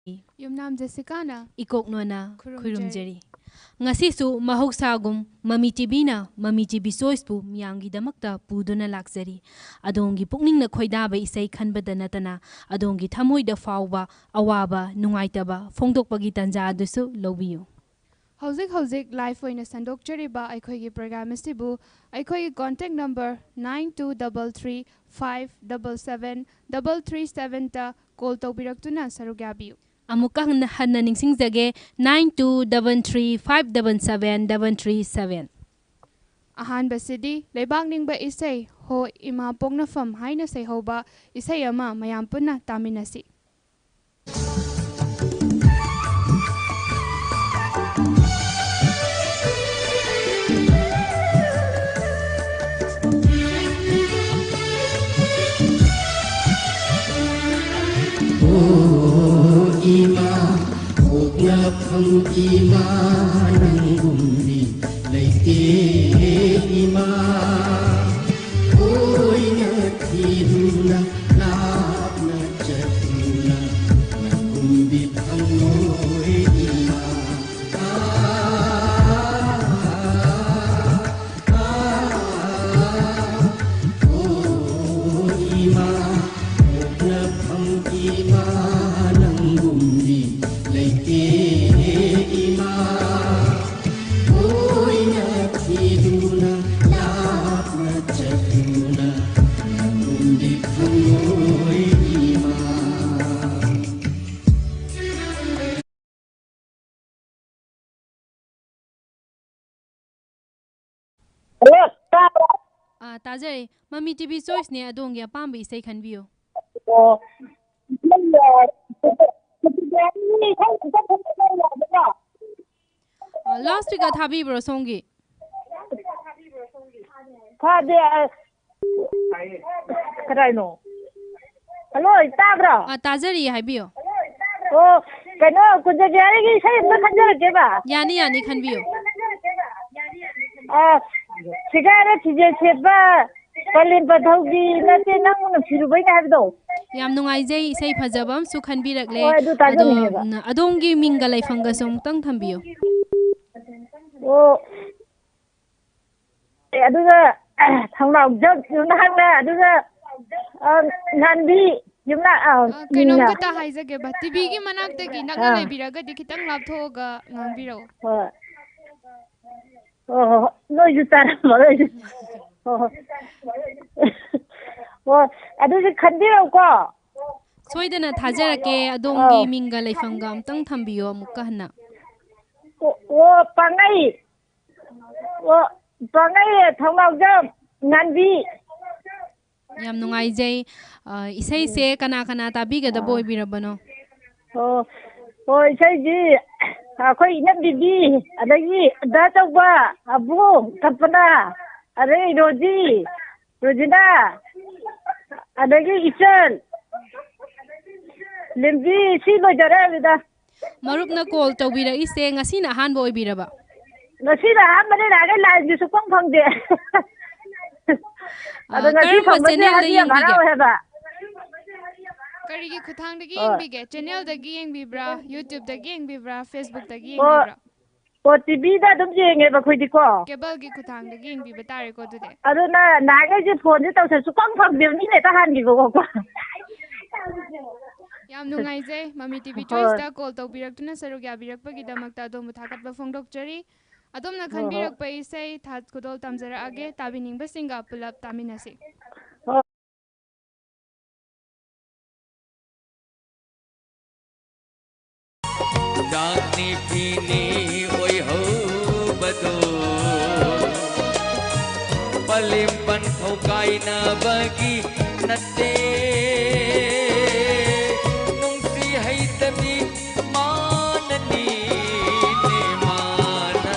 Yumnam Jessicana Ikoknona Khurumjeri Ngasisu Mahoksagum Mami Tibina Mami Tibi Soispu Miyangi Damakta Puduna Laksari Adongi Pukning na Khoidaba Isai Khanbada Natana Adongi Thamoida Fauba Awaba Nungaitaba Fongdokpagi Tanja Adusu Lobiyu Hauzik live oina sandokjariba aikhoigi program asibu aikhoigi contact number 9233577337 ta call tawbiraktuna sarugyabiyu Amuka hanna ningsingjage 9233577337 Ahanba Sidi Lebak Ningba Isay Ho Ima Pongnafam Haina Say Hoba Isayama Mayampuna Taminasi Ima Ognapam Ima Nangumri Leite Ima Oina Tiruna Labna Chatuna Nangumbi Pangoe Ima Ima Ognapam Ima Nangumri Leite Ima Oina Tiruna Labna Chatuna Nangumbi Pangoe Ima Tajari Mami Tibi Sois ne Adongi Apambi Isai Khanbiyo Last week Thabi Bro Songi Karaino. Hello, Tabra. Tajari Habiyo Oh, Kano, could the Jerry say the Kajara? Yani Khanbiyo Cigarette, Jessica, Palim Patogi, nothing on the Firubai have though. Yam Nungaizay Isai Pajabam Su Khanbirakle Oh, I do that. Adongi Mingalai Fungasong Tang Thambiyo Oh, I do the Tang Jump, you know, I do the Nandi, you know, Kainom Kata Haizageba Tibigi Manaktagi Nagana Biraga Dikitang Laptoga Nambiro Oh, no, you start. Oh, I do the Kandiro go. Soidana Tajarake Adongi Mingalai Fungam Tang Thambiyo Mukahana Oh, Pangai. Oh, Pangai, Tang Jump, Nandi. Yam Nungaizay Isai Se Kana Tabiga the boy Birabano Oh, say, akwai na bibi adagi da tawba abu kapana are roji rojina adagi ichal limbi si lo jara vida Marupna call to Bira is saying a sin a handboy Biraba no si la hamane na ga la ju su kong phang de adanga si phang ba ya mara ho ba Karigi Kutang the Ging Big Channel the Ging Bibra YouTube the Ging Bibra Facebook the Ging Bibra O TV da dum jenge ba khoi di ko Cable gi Kutang the Ging Bibatari ko today aduna na ga ji phone ji taw su kong phang de ni ne ta han gi ko ko Yam Nungaizay Mami TV Choice da call to Biraktuna Sarugya Birakpagi Damakta Dom Thakat Bafong Doctory Adom na Khanbirak pa isay That Kudol Tamzara Age Tabining Basinga Pulap Taminasi Dani pini oi ho bado Palimpan hokai na bagi nate Nung si hay tami manani ne mana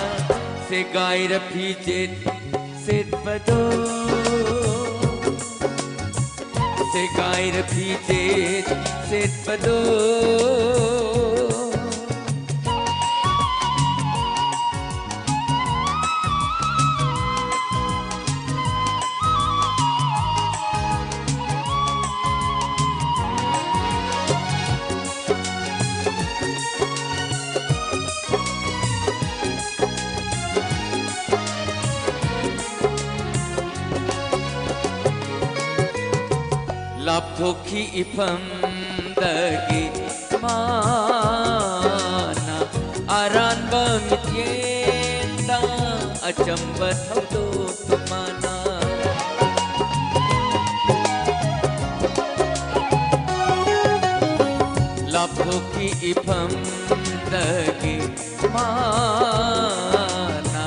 Se gaira pijit sit bado Se gaira pijit sit bado ꯂꯥꯞꯊꯣꯛꯈꯤ ꯏꯐꯝꯗꯒꯤ ꯃꯥꯅ ꯑꯔꯥꯟꯕ ꯃꯤꯠꯌꯦꯡꯗ ꯑꯆꯝꯕ ꯊꯧꯗꯣꯛꯇꯨ ꯃꯥꯅ ꯂꯥꯞꯊꯣꯛꯈꯤ ꯏꯐꯝꯗꯒꯤ ꯃꯥꯅ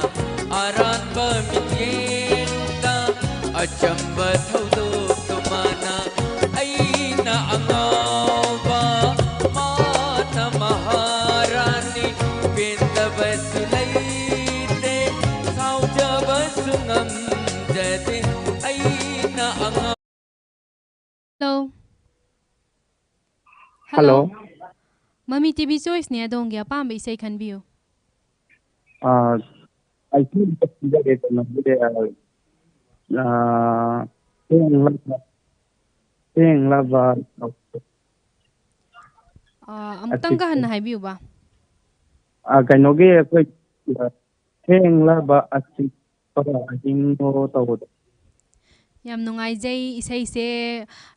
ꯑꯔꯥꯟꯕ ꯃꯤꯠꯌꯦꯡꯗ ꯑꯆꯝꯕ ꯊꯧꯗꯣꯛꯇꯨ ꯃꯥꯅ ꯑꯩꯅ ꯑꯉꯥꯎꯕ ꯃꯥꯅ ꯃꯍꯥꯔꯥꯅꯤ ꯄꯦꯟꯗꯕꯁꯨ ꯂꯩꯇꯦ ꯁꯥꯎꯖꯕꯁꯨ ꯉꯝꯖꯗꯦ ꯑꯩꯅ ꯑꯉꯥꯎ Hello. Mami TV Choice ne adongi apamba isai khanbiyo. I think that saying love Amutang ka hanna haibiyo ba? Kainogi akoy saying love asi para hingo tawod. Yam nungaijay isay se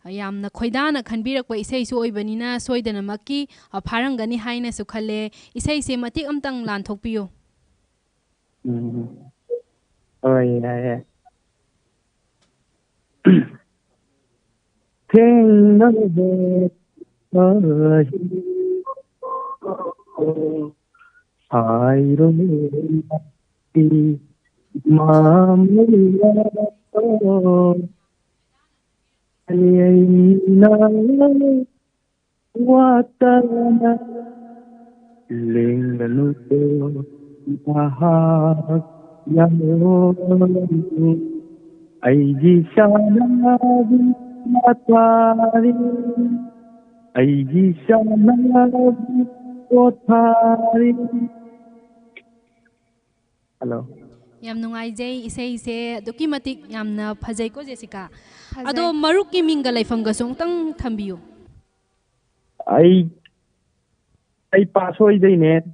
yam na khoidana khanbirakpa isay su oibanina soidana makki pharangani haina su khale isay se matik amtang lanthokpiyo. Oh yeah. Thing I don't MAMI watana linganuto mahak yamu aiji sanabi matari aiji sanabi kotari. Hello. Yam nungaijay isay se duki matik yam na phajay ko Jessica. Ado maruk ki minga laifam ga songtang thambiyo. Ay pasoy day net.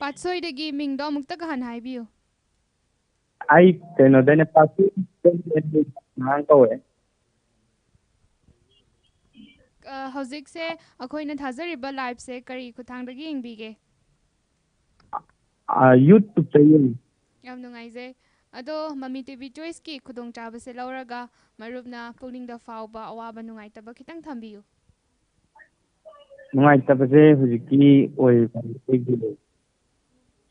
Patsoy dagi ming do mukta ka han haibiyo. Ay kano dane pasoy nang ko eh. Hauzik se akoy na thazariba live se kari kuthang dagi ingbige. YouTube tayo. Yam nungaijay. Ado Mami TV Choice ki khudong chaba se lauraga marupna pulning da fauba awaba nungaitaba kitang thambiyo. Nungaitaba se hujiki oi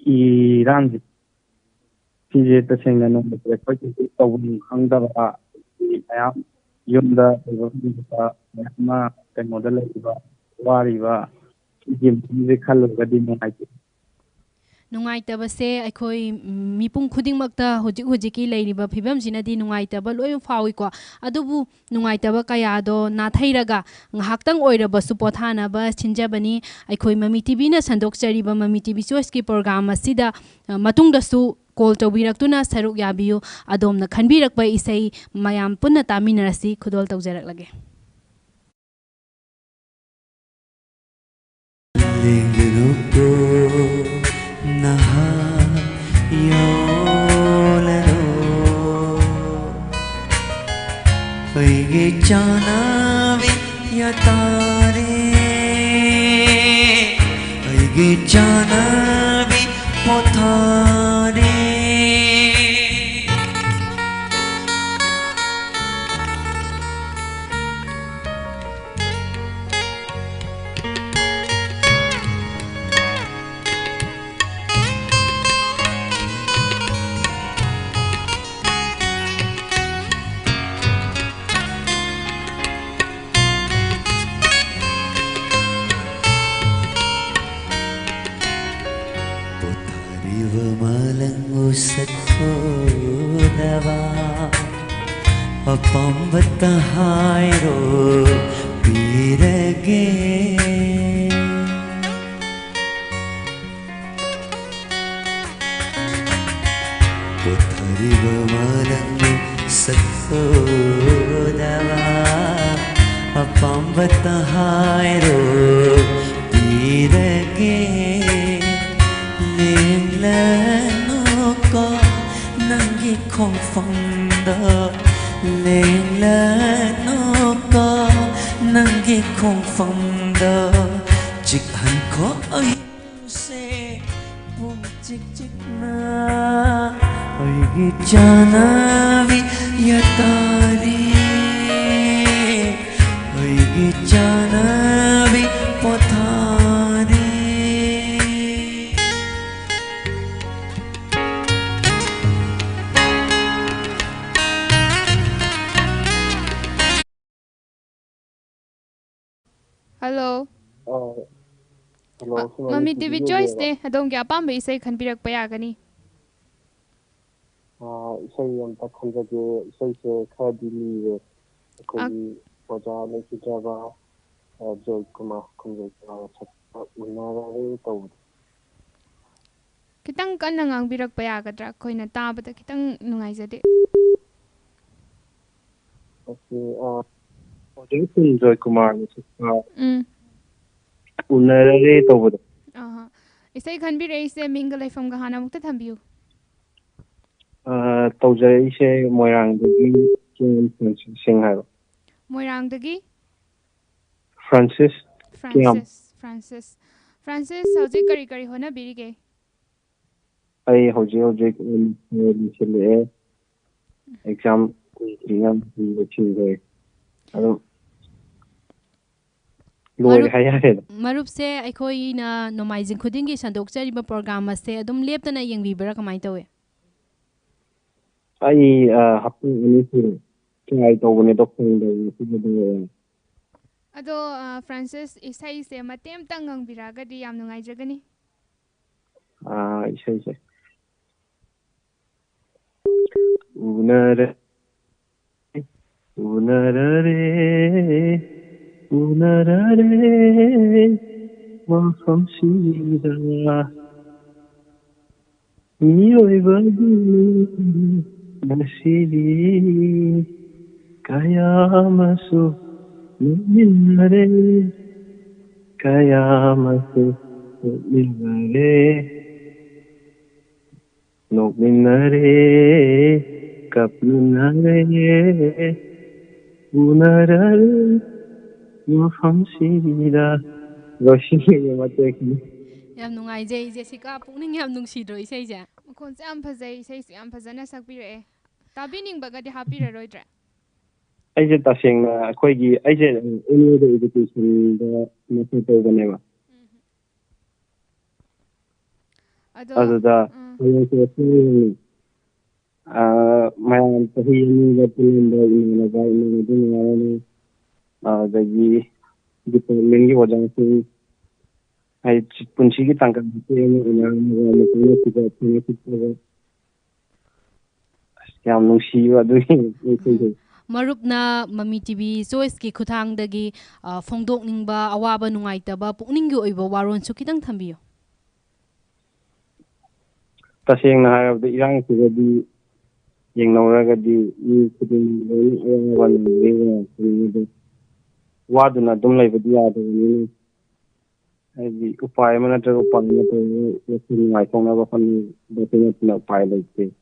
irang sije tasengna no ko ti tawun khangdaba ayam yumda ma kano da laiba wariba sije khalugadi nungaitaba Nungaitaba se aikoi mipung khuding makta hujiki leiriba phibam jinadi nungaitaba loi fawi ko adubu nungaitaba kaya do na thairaga nghaktang oiraba su pothana ba chinjabani aikoi Mami TV na sandok chariba Mami TV Choice ki program asida matung da su call tawbiraktuna saruk yabiyo adomna khanbirakpa isai mayam punna taminarasi khudol tawjarak lage. Oige janavi yatare oige janavi pothare Sathodava apambata hairo pirage pothariva malangu sathodava apambata hairo pirage lengla ko nangi khong phong da 내일날 너가 난게 공범더 직한코 어이세 봄 찍찍나 어이기 자나비 야따리 어이기 자나비 포타리 Hello. Hello, Mami TV Choice ne adom kya pam isai khanbirak pa yagani. Isai am ta khanjage isaise khadi liye akogi oja lekijaba Joy Kumar khunjaba chappa unarare taw Kitang kan nang birak pa yagadra koina tabada kitang nungaijade. Oja Joy Kumar unarare tawbada Isai khanbire ise minga laifam ga hana mukta thambiu. tawjare ise moirangdagi sing haiba Moirangdagi Francis Francis hauji kari kari hona birige. ai hojik lisile exam exam chingre ado loi hayare Marup se aikoi na nomaijing khudingi sandok chariba program ase adum leptana yengbibara kamai tawe. ai hapu ani try tawne doctor Ado Francis isai se matem tangang biraga di yam nungaijagani. isai unare maham sida miyoibagi nasiri kayamasu minare kayamasu minare kapnare unarare maham sida roshini mateki Yam nungaije Jessica pukning yam nungsidro isai ja. Kon se am phajai isai se am phajana sakbire. Tabining baga di hapira roidra. aise tasengna akoigi aise annual education da method tawbaneba aduda mayam tahi ni da tulenda ina ba ina dunga adagi department gi wajah se ai punchi gi tangka ke ina ina tiga yam nungsiwa adugi Marup na Mami TV Choice ki khutang dagi phongdok ningba awaba nungaitaba pukning gi oiba waron su kitang thambiyo. tasengna hayabda irang sigadi yengnawragadi ni kudin waduna dum laibadi yadani ai upay mana natra upay na to ngai thongna ba fan na upay laite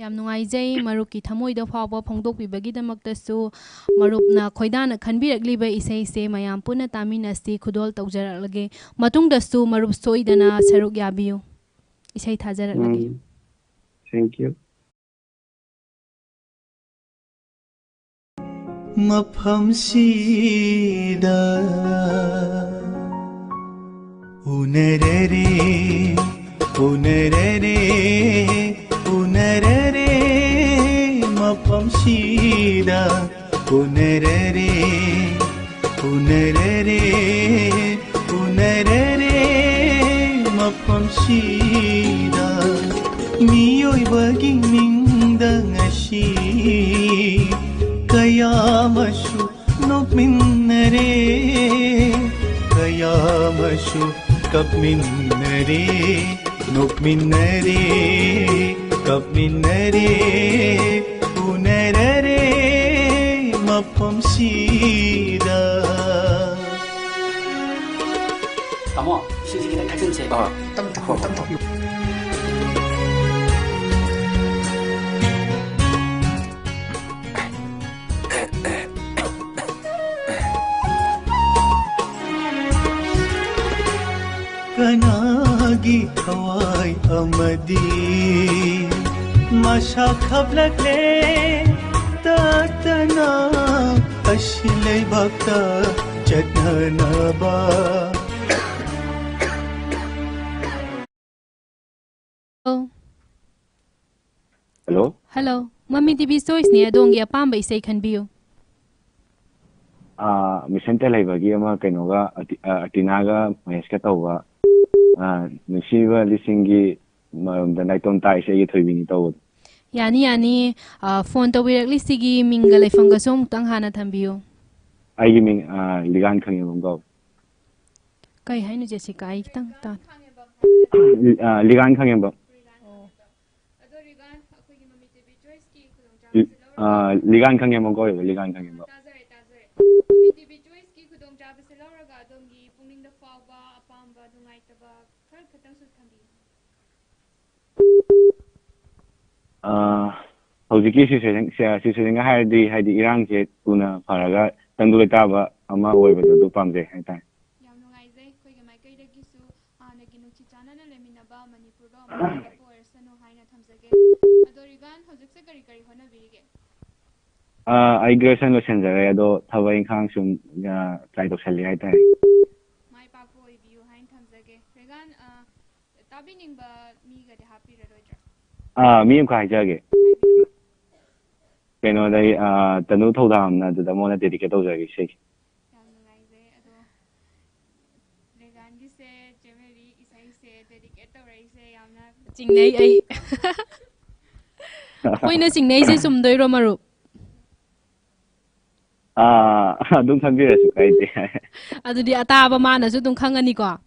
Yam nungaijai marup ki thamoi da phawba phongdok bibagi damaktasu marupna khoidana khanbirakliba isai se mayam puna taminasi khudol tawjaraklage matungdasu marup soidana saruk yabiyu isai thajaraklage. Thank you. maphamsida unerere maphamsida unerere maphamsida miyoibagi ningda ngasi kayamashu nokminnare kayamashu kapminnare nokminnare kapminnare unerare maphamsida Tamo, sisi kita kacang cek. Tam. ꯑꯩꯒꯤ ꯊꯋꯥꯏ ꯑꯃꯗꯤ ꯃꯁꯥ ꯈꯞꯂꯛꯂꯦ ꯇꯠꯇꯅ ꯑꯁꯤ ꯂꯩꯕꯥꯛꯇ ꯆꯠꯅꯅꯕ Hello? Hello. Mami TV Choice ne adongi apamba isai khanbiyo. Mission Telebagi ama kainoga Atinaga Maheska Tauba Nusiva Lisingi the Nighton Tai say it will told. Yani phone to directly sigi mingle fungasum tang hana thambiyo. I give me Ligan Kang go. Kai hainu Jessica ai tang ta. Ligan Kang Ligan Kang go, Ligan Kang. Mami TV Choice ki khudong chaba se lauraga adongi pungning da fawba apamba nungaitaba khar khatang su thambi. Hojiki situation haidi Iran ke tuna faraga tandule taba ama oibado du pamje haitai. Yam nungaizai khoige maikai da gisu anagi nuchi chanana leminaba Manipur ro amana ko ersano haina thamjage. Adorigan hojik se kari kari hona birige. I graduation lo senjare ado thawai khang sum try to sell haitai. Mai pa ko view hain thamjage. Regan tabining ba mi ga de happy roidra. Mi am khai jage. Keno dai tanu thodam na da mo na dedicate to jage sei. Yam nungaizai ado Regan gi se Jemeli isai se dedicate to rai se yamna Chingnei ai. Koina chingnei se sumdoi ro maru. Dum thanbira su kai de. Adudi ataba mana su dum khangani ko.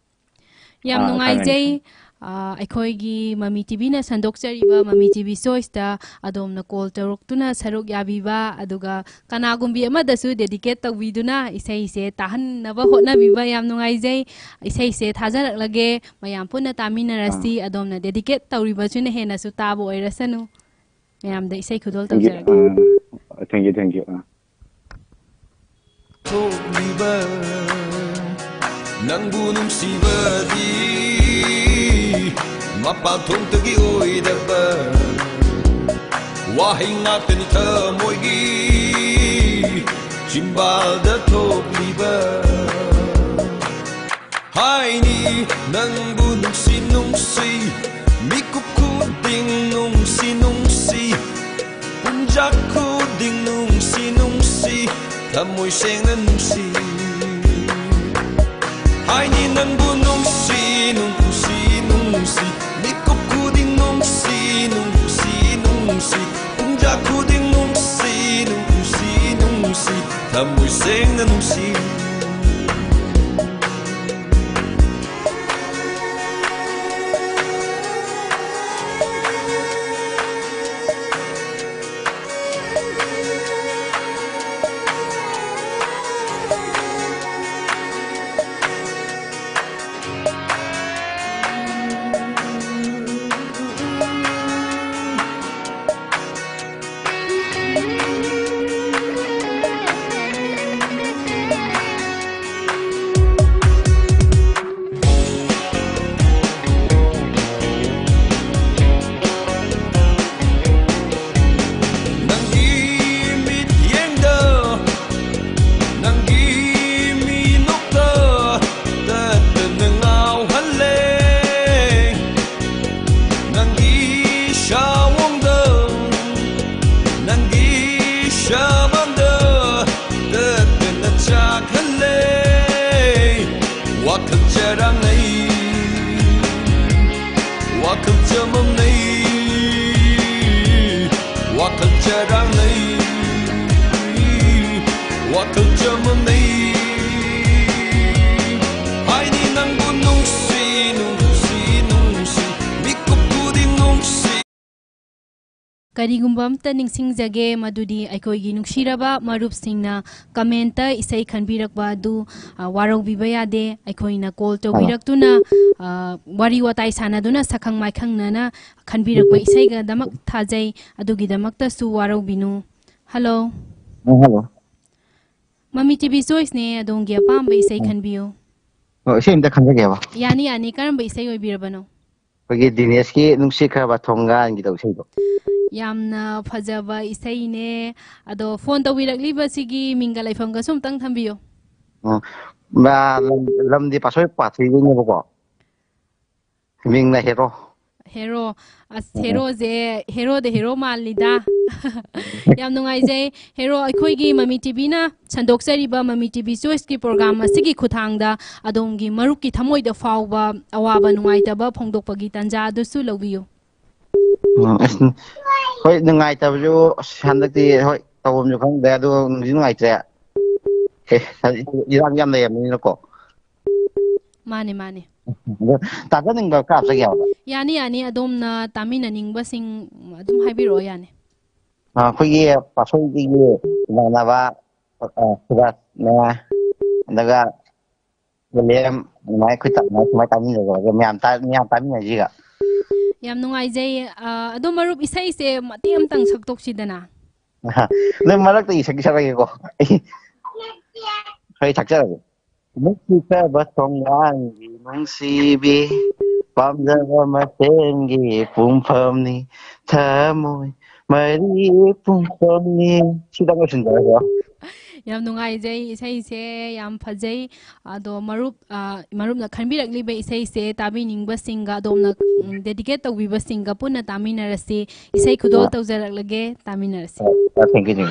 Yam nungaizai ꯑꯩꯈꯣꯏꯒꯤ ꯃꯃꯤ ꯇꯤꯚꯤꯅ ꯁꯟꯗꯣꯛꯆꯔꯤꯕ ꯃꯃꯤ TV ꯆꯣꯏꯁꯇ ꯑꯗꯣꯝꯅ call ꯇꯧꯔꯛꯇꯨꯅ ꯁꯔꯨꯛ ꯌꯥꯕꯤꯕ ꯑꯗꯨꯒ ꯀꯅꯥꯒꯨꯝꯕꯤ ꯑꯃꯗꯁꯨ dedicate ꯇꯧꯕꯤꯗꯨꯅ ꯏꯁꯩꯁꯦ ꯇꯥꯍꯟꯅꯕ ꯍꯣꯠꯅꯕꯤꯕ ꯌꯥꯝ ꯅꯨꯡꯉꯥꯏꯖꯩ ꯏꯁꯩꯁꯦ ꯊꯥꯖꯔꯛꯂꯒꯦ ꯃꯌꯥꯝ ꯄꯨꯟꯅ ꯇꯥꯃꯤꯟꯅꯔꯁꯤ ꯑꯗꯣꯝꯅ ꯗꯦꯗꯤꯀꯦꯠ ꯇꯧꯔꯤꯕꯁꯨꯅ ꯍꯦꯟꯅꯁꯨ ꯇꯥꯕ ꯑꯣꯏꯔꯁꯅꯨ ꯃꯌꯥꯝꯗ ꯏꯁꯩ ꯈꯨꯗꯣꯜ ꯇꯧꯖꯔꯒꯦ Thank you. Nangbu nungsibadi Mapatong tagi oidaba Wahai ngatani thamoigi Chimbalda thogliba Haini nangbu nungsi Mikup kuding nungsi Punjak kuding nungsi Thamoy seng na nungsi Haini nangbu nungsi Mikup kuding nungsi Punjak kuding nungsi Thamoy seng na nungsi Karigumba amta ningsingjage madudi aikoigi nungshiraba marupsingna commenta isai khanbirakba adu waraubiba yade aikoina call tawbiraktuna wari watai sanaduna sakhang maikhangnana khanbirakba isaiga damak thajai adugi damakta su waraubinu. Hello. Hello. Mami TV Choice ne adongi apamba isai khanbiyo. Isai imta khanjage ba. Yani karamba isai oibirabano. ꯑꯩꯈꯣꯏꯒꯤ ꯗꯤꯅꯦꯁꯀꯤ ꯅꯨꯡꯁꯤꯈ꯭ꯔꯕ ꯊꯣꯡꯒꯥꯟꯒꯤꯗꯧ ꯏꯁꯩꯗꯣ ꯌꯥꯝꯅ ꯐꯖꯕ ꯏꯁꯩꯅꯦ ꯑꯗꯣ phone ꯇꯧꯕꯤꯔꯛꯂꯤꯕꯁꯤꯒꯤ ꯃꯤꯡꯒ ꯂꯩꯐꯝꯒꯁꯨ ꯑꯝꯇꯪ ꯊꯝꯕꯤꯌꯨ ꯂꯝꯗꯤ ꯄꯥꯁꯣꯏ ꯄꯥꯊ꯭ꯔꯤꯗꯣꯏꯅꯦꯕꯀꯣ ꯃꯤꯡꯅ hero hero ꯑꯁ ꯍꯦꯔꯣꯁꯦ ꯍꯦꯔꯣꯗ ꯍꯦꯔꯣ ꯃꯥꯜꯂꯤꯗ ꯌꯥꯝ ꯅꯨꯡꯉꯥꯏꯖꯩ ꯍꯦꯔꯣ ꯑꯩꯈꯣꯏꯒꯤ ꯃꯃꯤ ꯇꯤꯚꯤꯅ ꯁꯟꯗꯣꯛꯆꯔꯤꯕ ꯃꯃꯤ ꯇꯤꯚꯤ ꯆꯣꯏꯁꯀꯤ ꯄ꯭ꯔꯣꯒ꯭ꯔꯥꯝ ꯑꯁꯤꯒꯤ ꯈꯨꯠꯊꯥꯡꯗ ꯑꯗꯣꯝꯒꯤ ꯃꯔꯨꯞꯀꯤ ꯊꯃꯣꯏꯗ ꯐꯥꯎꯕ ꯑꯋꯥꯕ ꯅꯨꯡꯉꯥꯏꯇꯕ ꯐꯣꯡꯗꯣꯛꯄꯒꯤ ꯇꯥꯟꯖꯥ ꯑꯗꯨꯁꯨ ꯂꯧꯕꯤꯌꯨ ꯑꯁ ꯍꯣꯏ ꯅꯨꯡꯉꯥꯏꯇꯕꯁꯨ ꯍꯟꯗꯛꯇꯤ ꯍꯣꯏ ꯇꯧꯐꯝꯁꯨ ꯈꯪꯗ꯭ꯔꯦ ꯑꯗꯨꯒ ꯅꯨꯡꯗꯤ ꯅꯨꯡꯉꯥꯏꯇ꯭ꯔꯦ ꯏꯔꯥꯡ ꯌꯥꯝ ꯂꯩꯔꯕꯅꯤꯅꯀꯣ ꯃꯥꯅꯦ ꯃꯥꯅꯦ ꯇꯥꯖꯅꯤꯡꯕ ꯀꯥꯞꯆꯒꯦ ꯌꯥꯎꯕ ꯌꯥꯅꯤ ꯌꯥꯅꯤ ꯑꯗꯣꯝꯅ ꯇꯥꯃꯤꯟꯅꯅꯤꯡꯕꯁꯤꯡ ꯑꯗꯨꯝ ꯍꯥꯏꯕꯤꯔꯛꯑꯣ ꯌꯥꯅꯤ ꯑꯩꯈꯣꯏꯒꯤ ꯄꯥꯁꯣꯏꯒꯤ ꯏꯃꯥꯟꯅꯕ ꯁꯨꯕꯥꯁꯅꯦ ꯑꯗꯨꯒ ꯋꯤꯂꯤꯌꯝ ꯑꯗꯨꯃꯥꯏꯅ ꯑꯩꯈꯣꯏ ꯁꯨꯃꯥꯏꯅ ꯇꯥꯃꯤꯟꯅꯔꯒ ꯃꯌꯥꯝ ꯇꯥꯃꯤꯟꯅꯁꯤꯒ ꯌꯥꯝ ꯅꯨꯡꯉꯥꯏꯖꯩ ꯑꯗꯣ ꯃꯔꯨꯞ ꯏꯁꯩꯁꯦ ꯃꯇꯦꯛ ꯑꯃꯇꯪ ꯁꯛꯇꯣꯛꯁꯤꯗꯅ ꯅꯣꯏ ꯃꯔꯛꯇ ꯁꯛꯑꯒꯦꯀꯣ ꯑꯩ ꯁꯛꯆꯔꯒꯦ ꯅꯨꯡꯁꯤꯈ꯭ꯔꯕ ꯊꯣꯡꯒꯥꯟꯒꯤ ꯅꯨꯡꯁꯤꯕꯤ ꯄꯥꯝꯖꯕ ꯃꯁꯦꯟꯒꯤ ꯄꯨꯡꯐꯝꯅꯤ ꯊꯃꯣꯏ ꯃꯔꯤ ꯄꯨꯡꯐꯝꯅꯤ ꯁꯤꯗꯪ ꯂꯣꯏꯁꯤꯟꯖꯔꯒꯦ ꯌꯥꯝ ꯅꯨꯡꯉꯥꯏꯖꯩ ꯏꯁꯩꯁꯦ ꯌꯥꯝ ꯐꯖꯩ ꯑꯗꯣ ꯃꯔꯨꯞꯅ ꯈꯟꯕꯤꯔꯛꯂꯤꯕ ꯏꯁꯩꯁꯦ ꯇꯥꯕꯤꯅꯤꯡꯕꯁꯤꯡꯒ ꯑꯗꯣꯝꯅ ꯗꯦꯗꯤꯀꯦꯠ ꯇꯧꯕꯤꯕꯁꯤꯡꯒ ꯄꯨꯟꯅ ꯇꯥꯃꯤꯟꯅꯔꯁꯤ ꯏꯁꯩ ꯈꯨꯗꯣꯜ ꯇꯧꯖꯔꯛꯂꯒꯦ ꯇꯥꯃꯤꯟꯅꯔꯁꯤ ꯊꯦꯡꯀ꯭ꯌꯨ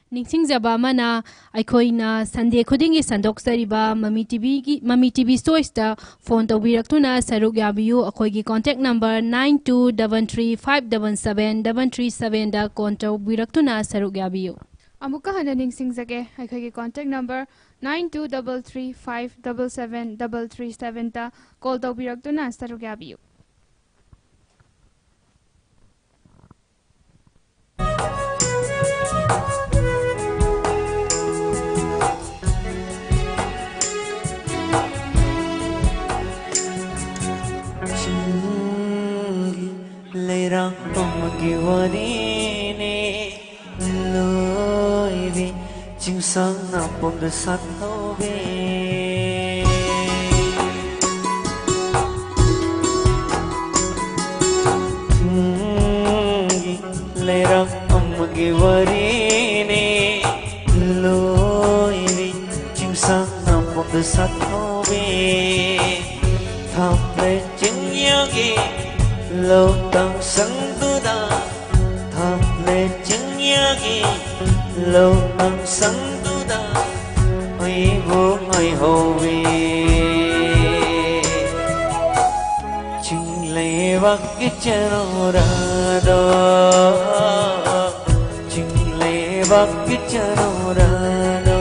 ꯅꯤꯡꯁꯤꯡꯖꯕ ꯑꯃꯅ ꯑꯩꯈꯣꯏꯅ ꯁꯟꯗꯦ ꯈꯨꯗꯤꯡꯒꯤ ꯁꯟꯗꯣꯛꯆꯔꯤꯕ ꯃꯃꯤ ꯇꯤꯚꯤ ꯆꯣꯏꯁꯇ ꯐꯣꯟ ꯇꯧꯕꯤꯔꯛꯇꯨꯅ ꯁꯔꯨꯛ ꯌꯥꯕꯤꯌꯨ ꯑꯩꯈꯣꯏꯒꯤ ꯀꯣꯟꯇꯦꯛ ꯅꯝꯕꯔ 9233577737ꯗ ꯀꯣꯜ ꯇꯧꯕꯤꯔꯛꯇꯨꯅ ꯁꯔꯨꯛ ꯌꯥꯕꯤꯌꯨ ꯑꯃꯨꯛꯀ ꯍꯟꯅ ꯅꯤꯡꯁꯤꯡꯖꯒꯦ ꯑꯩꯈꯣꯏꯒꯤ ꯀꯣꯟꯇꯦꯛ ꯅꯝꯕꯔ 9233577737ꯗ ꯀꯣꯜ ꯇꯧꯕꯤꯔꯛꯇꯨꯅ ꯁꯔꯨꯛ ꯌꯥꯕꯤꯌꯨ Leirang pamagi warine loibi chingsang na pomda sathobe Leirang pamagi warine loibi chingsang na pomda sathobe Thamle chingyagi lâu tăng sáng tu đa tham lệ chứng nhagi lâu tăng sáng tu đa ơi vô ơi hồ vi chừng lệ bắc cái chero ra đó chừng lệ bắc cái chero ra đó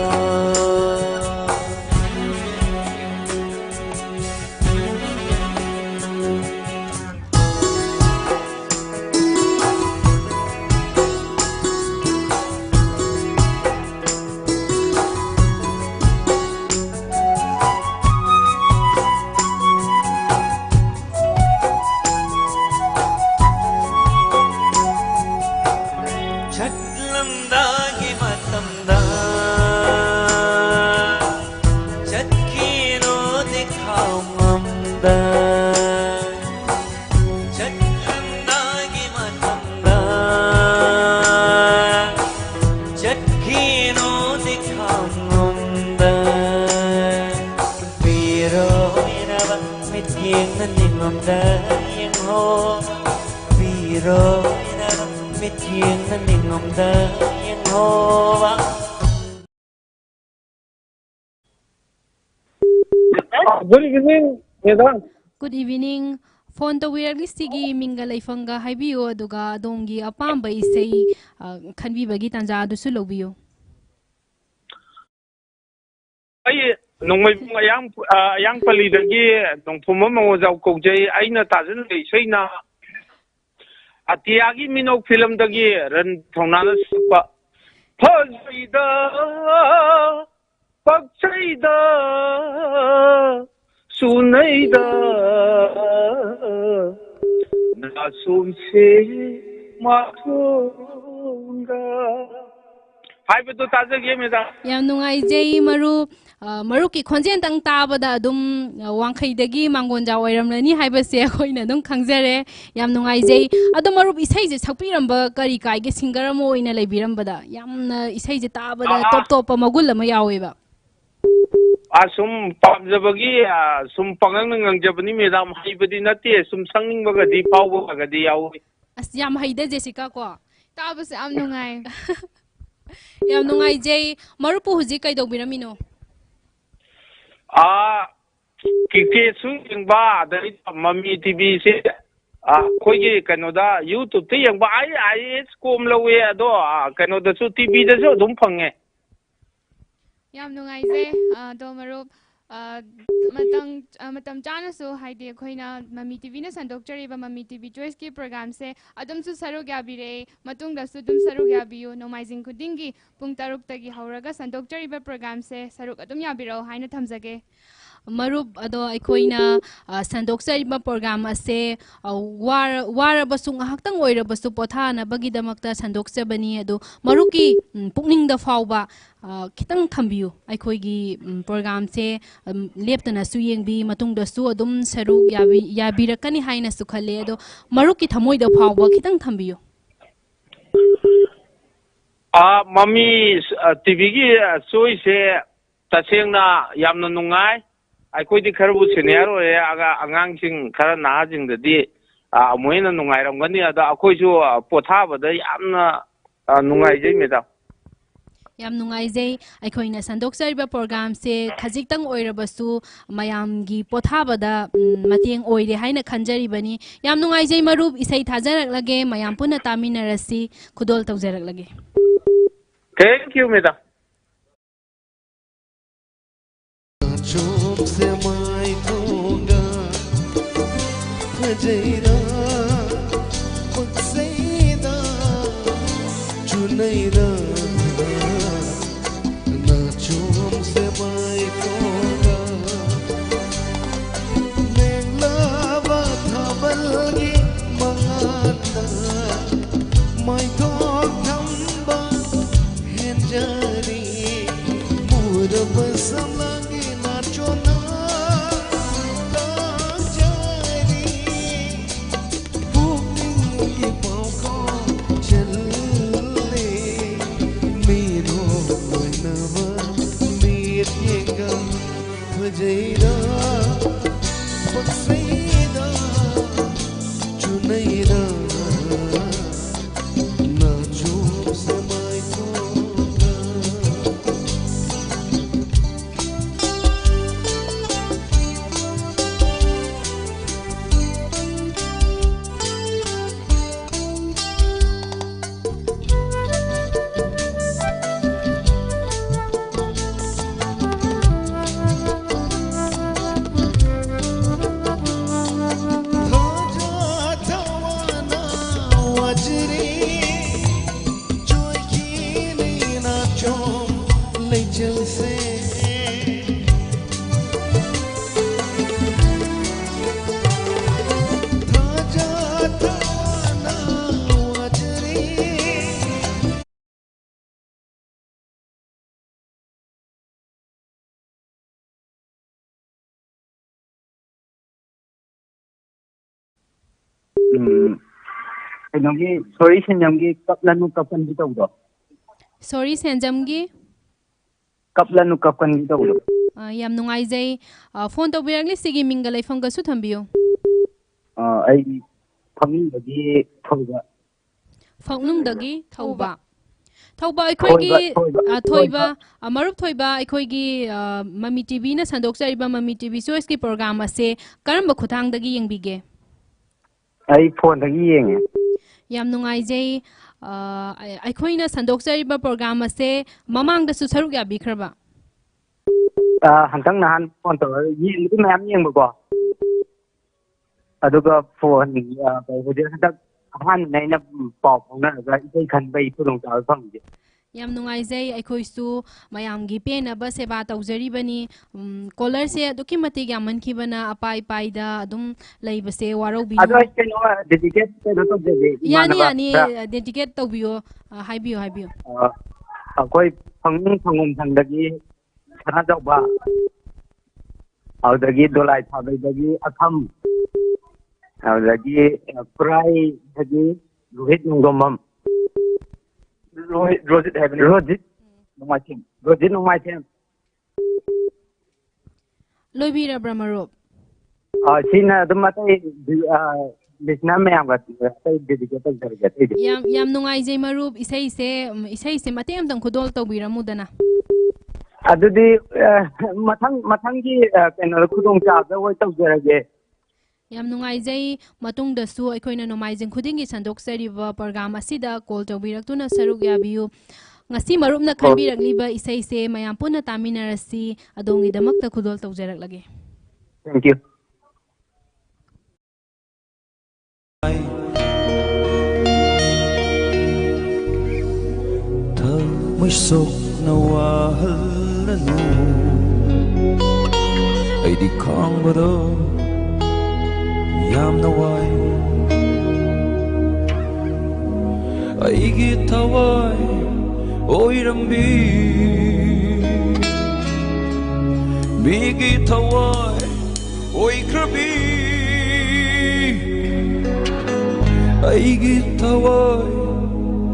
Good evening, madam. Good evening. Phone ꯇꯧꯕꯤꯔꯛꯂꯤꯁꯤꯒꯤ ꯃꯤꯡꯒ ꯂꯩꯐꯝꯒ ꯍꯥꯏꯕꯤꯌꯨ ꯑꯗꯨꯒ ꯑꯗꯣꯝꯒꯤ ꯑꯄꯥꯝꯕ ꯏꯁꯩ ꯈꯟꯕꯤꯕꯒꯤ ꯇꯥꯟꯖꯥ ꯑꯗꯨꯁꯨ ꯂꯧꯕꯤꯌꯨ ꯑꯩ ꯅꯣꯡꯃꯩꯕꯨꯡ ꯑꯌꯥꯡꯄꯜꯂꯤꯗꯒꯤ ꯅꯣꯡꯊꯣꯝꯕ ꯃꯉꯣꯟꯖꯥꯎ ꯀꯧꯖꯩ ꯑꯩꯅ ꯇꯥꯖꯟꯕ ꯏꯁꯩꯅ ꯑꯇꯤꯌꯥꯒꯤ ꯃꯤꯅꯧ ꯐꯤꯂꯝꯗꯒꯤ ꯔꯟ ꯊꯧꯅꯥꯅ ꯁꯛꯄ ꯐꯖꯩꯗ ꯄꯛꯆꯩꯗ ꯁꯨꯅꯩꯗ ꯅꯥꯁꯣꯝꯁꯦ ꯃꯥꯊꯣꯡꯗ ꯍꯥꯏꯕꯗꯣ ꯇꯥꯖꯒꯦ ꯃꯦꯗꯥꯝ ꯌꯥꯝ ꯅꯨꯡꯉꯥꯏꯖꯩ ꯃꯔꯨꯞ ꯃꯔꯨꯞꯀꯤ ꯈꯣꯟꯖꯦꯜꯇꯪ ꯇꯥꯕꯗ ꯑꯗꯨꯝ ꯋꯥꯡꯈꯩꯗꯒꯤ ꯃꯥꯡꯒꯣꯟꯖꯥ ꯑꯣꯏꯔꯝꯂꯅꯤ ꯍꯥꯏꯕꯁꯦ ꯑꯩꯈꯣꯏꯅ ꯑꯗꯨꯝ ꯈꯪꯖꯔꯦ ꯌꯥꯝ ꯅꯨꯡꯉꯥꯏꯖꯩ ꯑꯗꯣ ꯃꯔꯨꯞ ꯏꯁꯩꯁꯦ ꯁꯛꯄꯤꯔꯝꯕ ꯀꯔꯤ ꯀꯥꯏꯒꯦ ꯁꯤꯡꯒꯔ ꯑꯃ ꯑꯣꯏꯅ ꯂꯩꯕꯤꯔꯝꯕꯗ ꯌꯥꯝꯅ ꯏꯁꯩꯁꯦ ꯇꯥꯕꯗ ꯇꯣꯞ ꯇꯣꯞꯄ ꯃꯒꯨꯟ ꯑꯃ ꯌꯥꯎꯋꯦꯕ ꯁꯨꯝ ꯄꯥꯝꯖꯕꯒꯤ ꯁꯨꯝ ꯄꯪꯉꯪꯅ ꯉꯪꯖꯕꯅꯤ ꯃꯦꯗꯥꯝ ꯍꯩꯕꯗꯤ ꯅꯠꯇꯦ ꯁꯨꯝ ꯁꯛꯅꯤꯡꯕꯒꯗꯤ ꯐꯥꯎꯕꯒꯗꯤ ꯌꯥꯎꯏ ꯑꯁ ꯌꯥꯝ ꯍꯩꯗ ꯖꯦꯁꯤꯀꯥ ꯀꯣ ꯇꯥꯕꯁꯦ ꯌꯥꯝ ꯅꯨꯡꯉꯥꯏ ꯌꯥꯝ ꯅꯨꯡꯉꯥꯏꯖꯩ ꯃꯔꯨꯞꯄꯨ ꯍꯧꯖꯤꯛ ꯀꯩꯗꯧꯕꯤꯔꯝꯃꯤꯅꯣ ꯀ꯭ꯔꯤꯀꯦꯠꯁꯨ ꯌꯦꯡꯕ ꯑꯗꯩ ꯃꯃꯤ ꯇꯤꯚꯤꯁꯦ ꯑꯩꯈꯣꯏꯒꯤ ꯀꯩꯅꯣꯗ ꯌꯨꯇꯨꯕꯇ ꯌꯦꯡꯕ IAS ꯀꯣꯝ ꯂꯧꯋꯦ ꯑꯗꯣ ꯀꯩꯅꯣꯗꯁꯨ ꯇꯤꯚꯤꯗꯁꯨ ꯑꯗꯨꯝ ꯐꯪꯉꯦ ꯌꯥꯝ ꯅꯨꯡꯉꯥꯏꯖꯩ ꯑꯗꯣ ꯃꯔꯨꯞ ꯃꯇꯝ ꯆꯥꯅꯁꯨ ꯍꯥꯏꯗꯤ ꯑꯩꯈꯣꯏꯅ ꯃꯃꯤ ꯇꯤꯚꯤꯅ ꯁꯟꯗꯣꯛꯆꯔꯤꯕ ꯃꯃꯤ ꯇꯤꯚꯤ ꯆꯣꯏꯁꯀꯤ ꯄ꯭ꯔꯣꯒꯥꯝꯁꯦ ꯑꯗꯨꯝꯁꯨ ꯁꯔꯨꯛ ꯌꯥꯕꯤꯔꯛꯑꯦ ꯃꯇꯨꯡꯗꯁꯨ ꯑꯗꯨꯝ ꯁꯔꯨꯛ ꯌꯥꯕꯤꯌꯨ ꯅꯣꯡꯃꯥꯏꯖꯤꯡ ꯈꯨꯗꯤꯡꯒꯤ ꯄꯨꯡ 6ꯇꯒꯤ ꯍꯧꯔꯒ ꯁꯟꯗꯣꯛꯆꯔꯤꯕ ꯄ꯭ꯔꯣꯒꯥꯝꯁꯦ ꯁꯔꯨꯛ ꯑꯗꯨꯝ ꯌꯥꯕꯤꯔꯛꯑꯣ ꯍꯥꯏꯅ ꯊꯝꯖꯒꯦ ꯃꯔꯨꯞ ꯑꯗꯣ ꯑꯩꯈꯣꯏꯅ ꯁꯟꯗꯣꯛꯆꯔꯤꯕ ꯄ꯭ꯔꯣꯒ꯭ꯔꯥꯝ ꯑꯁꯦ ꯋꯥꯔꯕꯁꯨ ꯉꯥꯏꯍꯥꯛꯇꯪ ꯑꯣꯏꯔꯕꯁꯨ ꯄꯣꯊꯥꯅꯕꯒꯤꯗꯃꯛꯇ ꯁꯟꯗꯣꯛꯆꯕꯅꯤ ꯑꯗꯣ ꯃꯔꯨꯞꯀꯤ ꯄꯨꯛꯅꯤꯡꯗ ꯐꯥꯎꯕ ꯈꯤꯇꯪ ꯊꯝꯕꯤꯌꯨ ꯑꯩꯈꯣꯏꯒꯤ ꯄ꯭ꯔꯣꯒ꯭ꯔꯥꯝꯁꯦ ꯂꯦꯞꯇꯅꯁꯨ ꯌꯦꯡꯕꯤ ꯃꯇꯨꯡꯗꯁꯨ ꯑꯗꯨꯝ ꯁꯔꯨꯛ ꯌꯥꯕꯤꯔꯛꯀꯅꯤ ꯍꯥꯏꯅꯁꯨ ꯈꯜꯂꯦ ꯑꯗꯣ ꯃꯔꯨꯞꯀꯤ ꯊꯃꯣꯏꯗ ꯐꯥꯎꯕ ꯈꯤꯇꯪ ꯊꯝꯕꯤꯌꯨ ꯃꯃꯤ ꯇꯤꯚꯤꯒꯤ ꯆꯣꯏꯁꯦ ꯇꯁꯦꯡꯅ ꯌꯥꯝꯅ ꯅꯨꯡꯉꯥꯏ ꯑꯩꯈꯣꯏꯗꯤ ꯈꯔꯕꯨ ꯁꯦꯅꯤꯌꯔ ꯑꯣꯏꯔꯦ ꯑꯉꯥꯡꯁꯤꯡ ꯈꯔ ꯅꯍꯥꯁꯤꯡꯗꯗꯤ ꯑꯃꯨꯛ ꯍꯦꯟꯅ ꯅꯨꯡꯉꯥꯏꯔꯝꯒꯅꯤ ꯑꯗꯣ ꯑꯩꯈꯣꯏꯁꯨ ꯄꯣꯊꯥꯕꯗ ꯌꯥꯝꯅ ꯅꯨꯡꯉꯥꯏꯖꯩ ꯃꯦꯗꯥꯝ ꯌꯥꯝ ꯅꯨꯡꯉꯥꯏꯖꯩ ꯑꯩꯈꯣꯏꯅ ꯁꯟꯗꯣꯛꯆꯔꯤꯕ ꯄ꯭ꯔꯣꯒ꯭ꯔꯥꯝꯁꯦ ꯈꯖꯤꯛꯇꯪ ꯑꯣꯏꯔꯕꯁꯨ ꯃꯌꯥꯝꯒꯤ ꯄꯣꯊꯥꯕꯗ ꯃꯇꯦꯡ ꯑꯣꯏꯔꯦ ꯍꯥꯏꯅ ꯈꯟꯖꯔꯤꯕꯅꯤ ꯌꯥꯝ ꯅꯨꯡꯉꯥꯏꯖꯩ ꯃꯔꯨꯞ ꯏꯁꯩ ꯊꯥꯖꯔꯛꯂꯒꯦ ꯃꯌꯥꯝ ꯄꯨꯟꯅ ꯇꯥꯃꯤꯟꯅꯔꯁꯤ ꯈꯨꯗꯣꯜ ꯇꯧꯖꯔꯛꯂꯒꯦ Thank you, madam. ꯀꯩꯅꯣꯒꯤ ꯁꯣꯔꯤ ꯁꯦꯟꯖꯝꯒꯤ ꯀꯞꯂꯅꯨ ꯀꯞꯀꯟꯕꯤ ꯇꯧꯕꯗꯣ ꯁꯣꯔꯤ ꯁꯦꯟꯖꯝꯒꯤ ꯀꯞꯂꯅꯨ ꯀꯞꯀꯟꯕꯤ ꯇꯧꯕꯗꯣ ꯌꯥꯝ ꯅꯨꯡꯉꯥꯏꯖꯩ ꯐꯣꯟ ꯇꯧꯕꯤꯔꯛꯂꯤꯁꯤꯒꯤ ꯃꯤꯡꯒ ꯂꯩꯐꯝꯒꯁꯨ ꯊꯝꯕꯤꯌꯨ ꯑꯩ ꯐꯝꯅꯤꯡꯕꯒꯤ ꯊꯧꯕ ꯐꯥꯎꯅꯨꯡꯗꯒꯤ ꯊꯧꯕ ꯊꯧꯕ ꯑꯩꯈꯣꯏꯒꯤ ꯊꯣꯏꯕ ꯃꯔꯨꯞ ꯊꯣꯏꯕ ꯑꯩꯈꯣꯏꯒꯤ ꯃꯃꯤ ꯇꯤꯚꯤꯅ ꯁꯟꯗꯣꯛꯆꯔꯤꯕ ꯃꯃꯤ ꯇꯤꯚꯤ ꯆꯣꯏꯁꯀꯤ ꯄ꯭ꯔꯣꯒ꯭ꯔꯥꯝ ꯑꯁꯦ ꯀꯔꯝꯕ ꯈꯨꯊꯥꯡꯗꯒꯤ ꯌꯦꯡꯕꯤꯒꯦ ꯑꯩ ꯐꯣꯟꯗꯒꯤ ꯌꯦꯡꯉꯦ ꯌꯥꯝ ꯅꯨꯡꯉꯥꯏꯖꯩ ꯑꯩꯈꯣꯏꯅ ꯁꯟꯗꯣꯛꯆꯔꯤꯕ ꯄ꯭ꯔꯣꯒ꯭ꯔꯥꯝ ꯑꯁꯦ ꯃꯃꯥꯡꯗꯁꯨ ꯁꯔꯨꯛ ꯌꯥꯕꯤꯈ꯭ꯔꯕ ꯍꯟꯗꯛ ꯅꯍꯥꯟ ꯐꯣꯟ ꯇꯧꯔꯒ ꯌꯦꯡꯕꯗꯤ ꯃꯌꯥꯝ ꯌꯦꯡꯕꯀꯣ ꯑꯗꯨꯒ ꯐꯣꯟ ꯇꯧꯕꯗꯤ ꯍꯟꯗꯛ ꯑꯍꯥꯟꯕꯅ ꯑꯩꯅ ꯄꯥꯎ ꯐꯥꯎꯅꯔꯒ ꯏꯁꯩ ꯈꯟꯕꯒꯤ ꯈꯨꯗꯣꯡꯆꯥꯕ ꯐꯪꯉꯤꯁꯦ ꯌꯥꯝ ꯅꯨꯡꯉꯥꯏꯖꯩ ꯑꯩꯈꯣꯏꯁꯨ ꯃꯌꯥꯝꯒꯤ ꯄꯦꯟꯅꯕ ꯁꯦꯕꯥ ꯇꯧꯖꯔꯤꯕꯅꯤ ꯀꯣꯂꯔꯁꯦ ꯑꯗꯨꯛꯀꯤ ꯃꯇꯤꯛ ꯌꯥꯝꯃꯟꯈꯤꯕꯅ ꯑꯄꯥꯏ ꯄꯥꯏꯗ ꯑꯗꯨꯝ ꯂꯩꯕꯁꯦ ꯋꯥꯔꯧꯕꯤꯅꯨ ꯑꯗꯣ ꯑꯩ ꯀꯩꯅꯣ ꯗꯦꯗꯤꯀꯦꯠ ꯀꯩꯅꯣ ꯇꯧꯖꯒꯦ ꯌꯥꯅꯤ ꯏꯃꯥꯟꯅꯕ ꯌꯥꯅꯤ ꯈꯔ ꯗꯦꯗꯤꯀꯦꯠ ꯇꯧꯕꯤꯌꯣ ꯍꯥꯏꯕꯤꯌꯨ ꯍꯥꯏꯕꯤꯌꯨ ꯑꯩꯈꯣꯏ ꯐꯪꯉꯣꯝꯊꯪꯗꯒꯤ ꯁꯅꯥꯖꯧꯕ ꯑꯗꯨꯗꯒꯤ ꯗꯣꯂꯥꯏ ꯊꯥꯕꯩꯗꯒꯤ ꯑꯈꯝ ꯑꯗꯨꯗꯒꯤ ꯈꯨꯔꯥꯏꯗꯒꯤ ꯔꯣꯍꯤꯠ ꯅꯣꯡꯗꯣꯝꯕꯝ ꯔꯣꯖꯤꯠ ꯍꯥꯏꯕꯅꯤ ꯔꯣꯖꯤꯠ ꯅꯣꯡꯃꯥꯏꯊꯦꯝ ꯔꯣꯖꯤꯠ ꯅꯣꯡꯃꯥꯏꯊꯦꯝ ꯂꯣꯏꯕꯤꯔꯕ꯭ꯔꯥ ꯃꯔꯨꯞ ꯁꯤꯅ ꯑꯗꯨꯝ ꯑꯇꯩ ꯂꯤꯁꯅꯔ ꯃꯌꯥꯝꯒ ꯑꯇꯩ ꯗꯦꯗꯤꯀꯦꯠ ꯇꯧꯖꯔꯒꯦ ꯑꯇꯩꯗꯤ ꯌꯥꯝ ꯅꯨꯡꯉꯥꯏꯖꯩ ꯃꯔꯨꯞ ꯏꯁꯩꯁꯦ ꯃꯇꯦꯛ ꯑꯃꯇꯪ ꯈꯨꯗꯣꯜ ꯇꯧꯕꯤꯔꯝꯃꯨꯗꯅ ꯑꯗꯨꯗꯤ ꯃꯊꯪꯒꯤ ꯀꯩꯅꯣꯗ ꯈꯨꯗꯣꯡꯆꯥꯕꯗ ꯑꯣꯏ ꯇꯧꯖꯔꯒꯦ ꯌꯥꯝ ꯅꯨꯡꯉꯥꯏꯖꯩ ꯃꯇꯨꯡꯗꯁꯨ ꯑꯩꯈꯣꯏꯅ ꯅꯣꯡꯃꯥꯏꯖꯤꯡ ꯈꯨꯗꯤꯡꯒꯤ ꯁꯟꯗꯣꯛꯆꯔꯤꯕ ꯄ꯭ꯔꯣꯒ꯭ꯔꯥꯝ ꯑꯁꯤꯗ ꯀꯣꯜ ꯇꯧꯕꯤꯔꯛꯇꯨꯅ ꯁꯔꯨꯛ ꯌꯥꯕꯤꯌꯨ ꯉꯁꯤ ꯃꯔꯨꯞꯅ ꯈꯟꯕꯤꯔꯛꯂꯤꯕ ꯏꯁꯩꯁꯦ ꯃꯌꯥꯝ ꯄꯨꯟꯅ ꯇꯥꯃꯤꯟꯅꯔꯁꯤ ꯑꯗꯣꯝꯒꯤꯗꯃꯛꯇ ꯈꯨꯗꯣꯜ ꯇꯧꯖꯔꯛꯂꯒꯦ ꯊꯦꯡꯛ ꯌꯨ ꯊꯃꯣꯏ ꯁꯣꯛꯅ ꯋꯥꯍꯜꯂꯅꯨ ꯑꯩꯗꯤ ꯈꯥꯡꯕꯗꯣ ꯌꯥꯝꯅ ꯋꯥꯏ ꯑꯩꯒꯤ ꯊꯋꯥꯏ ꯑꯣꯏꯔꯝꯕꯤ ꯃꯤꯒꯤ ꯊꯋꯥꯏ ꯑꯣꯏꯈ꯭ꯔꯕꯤ ꯑꯩꯒꯤ ꯊꯋꯥꯏ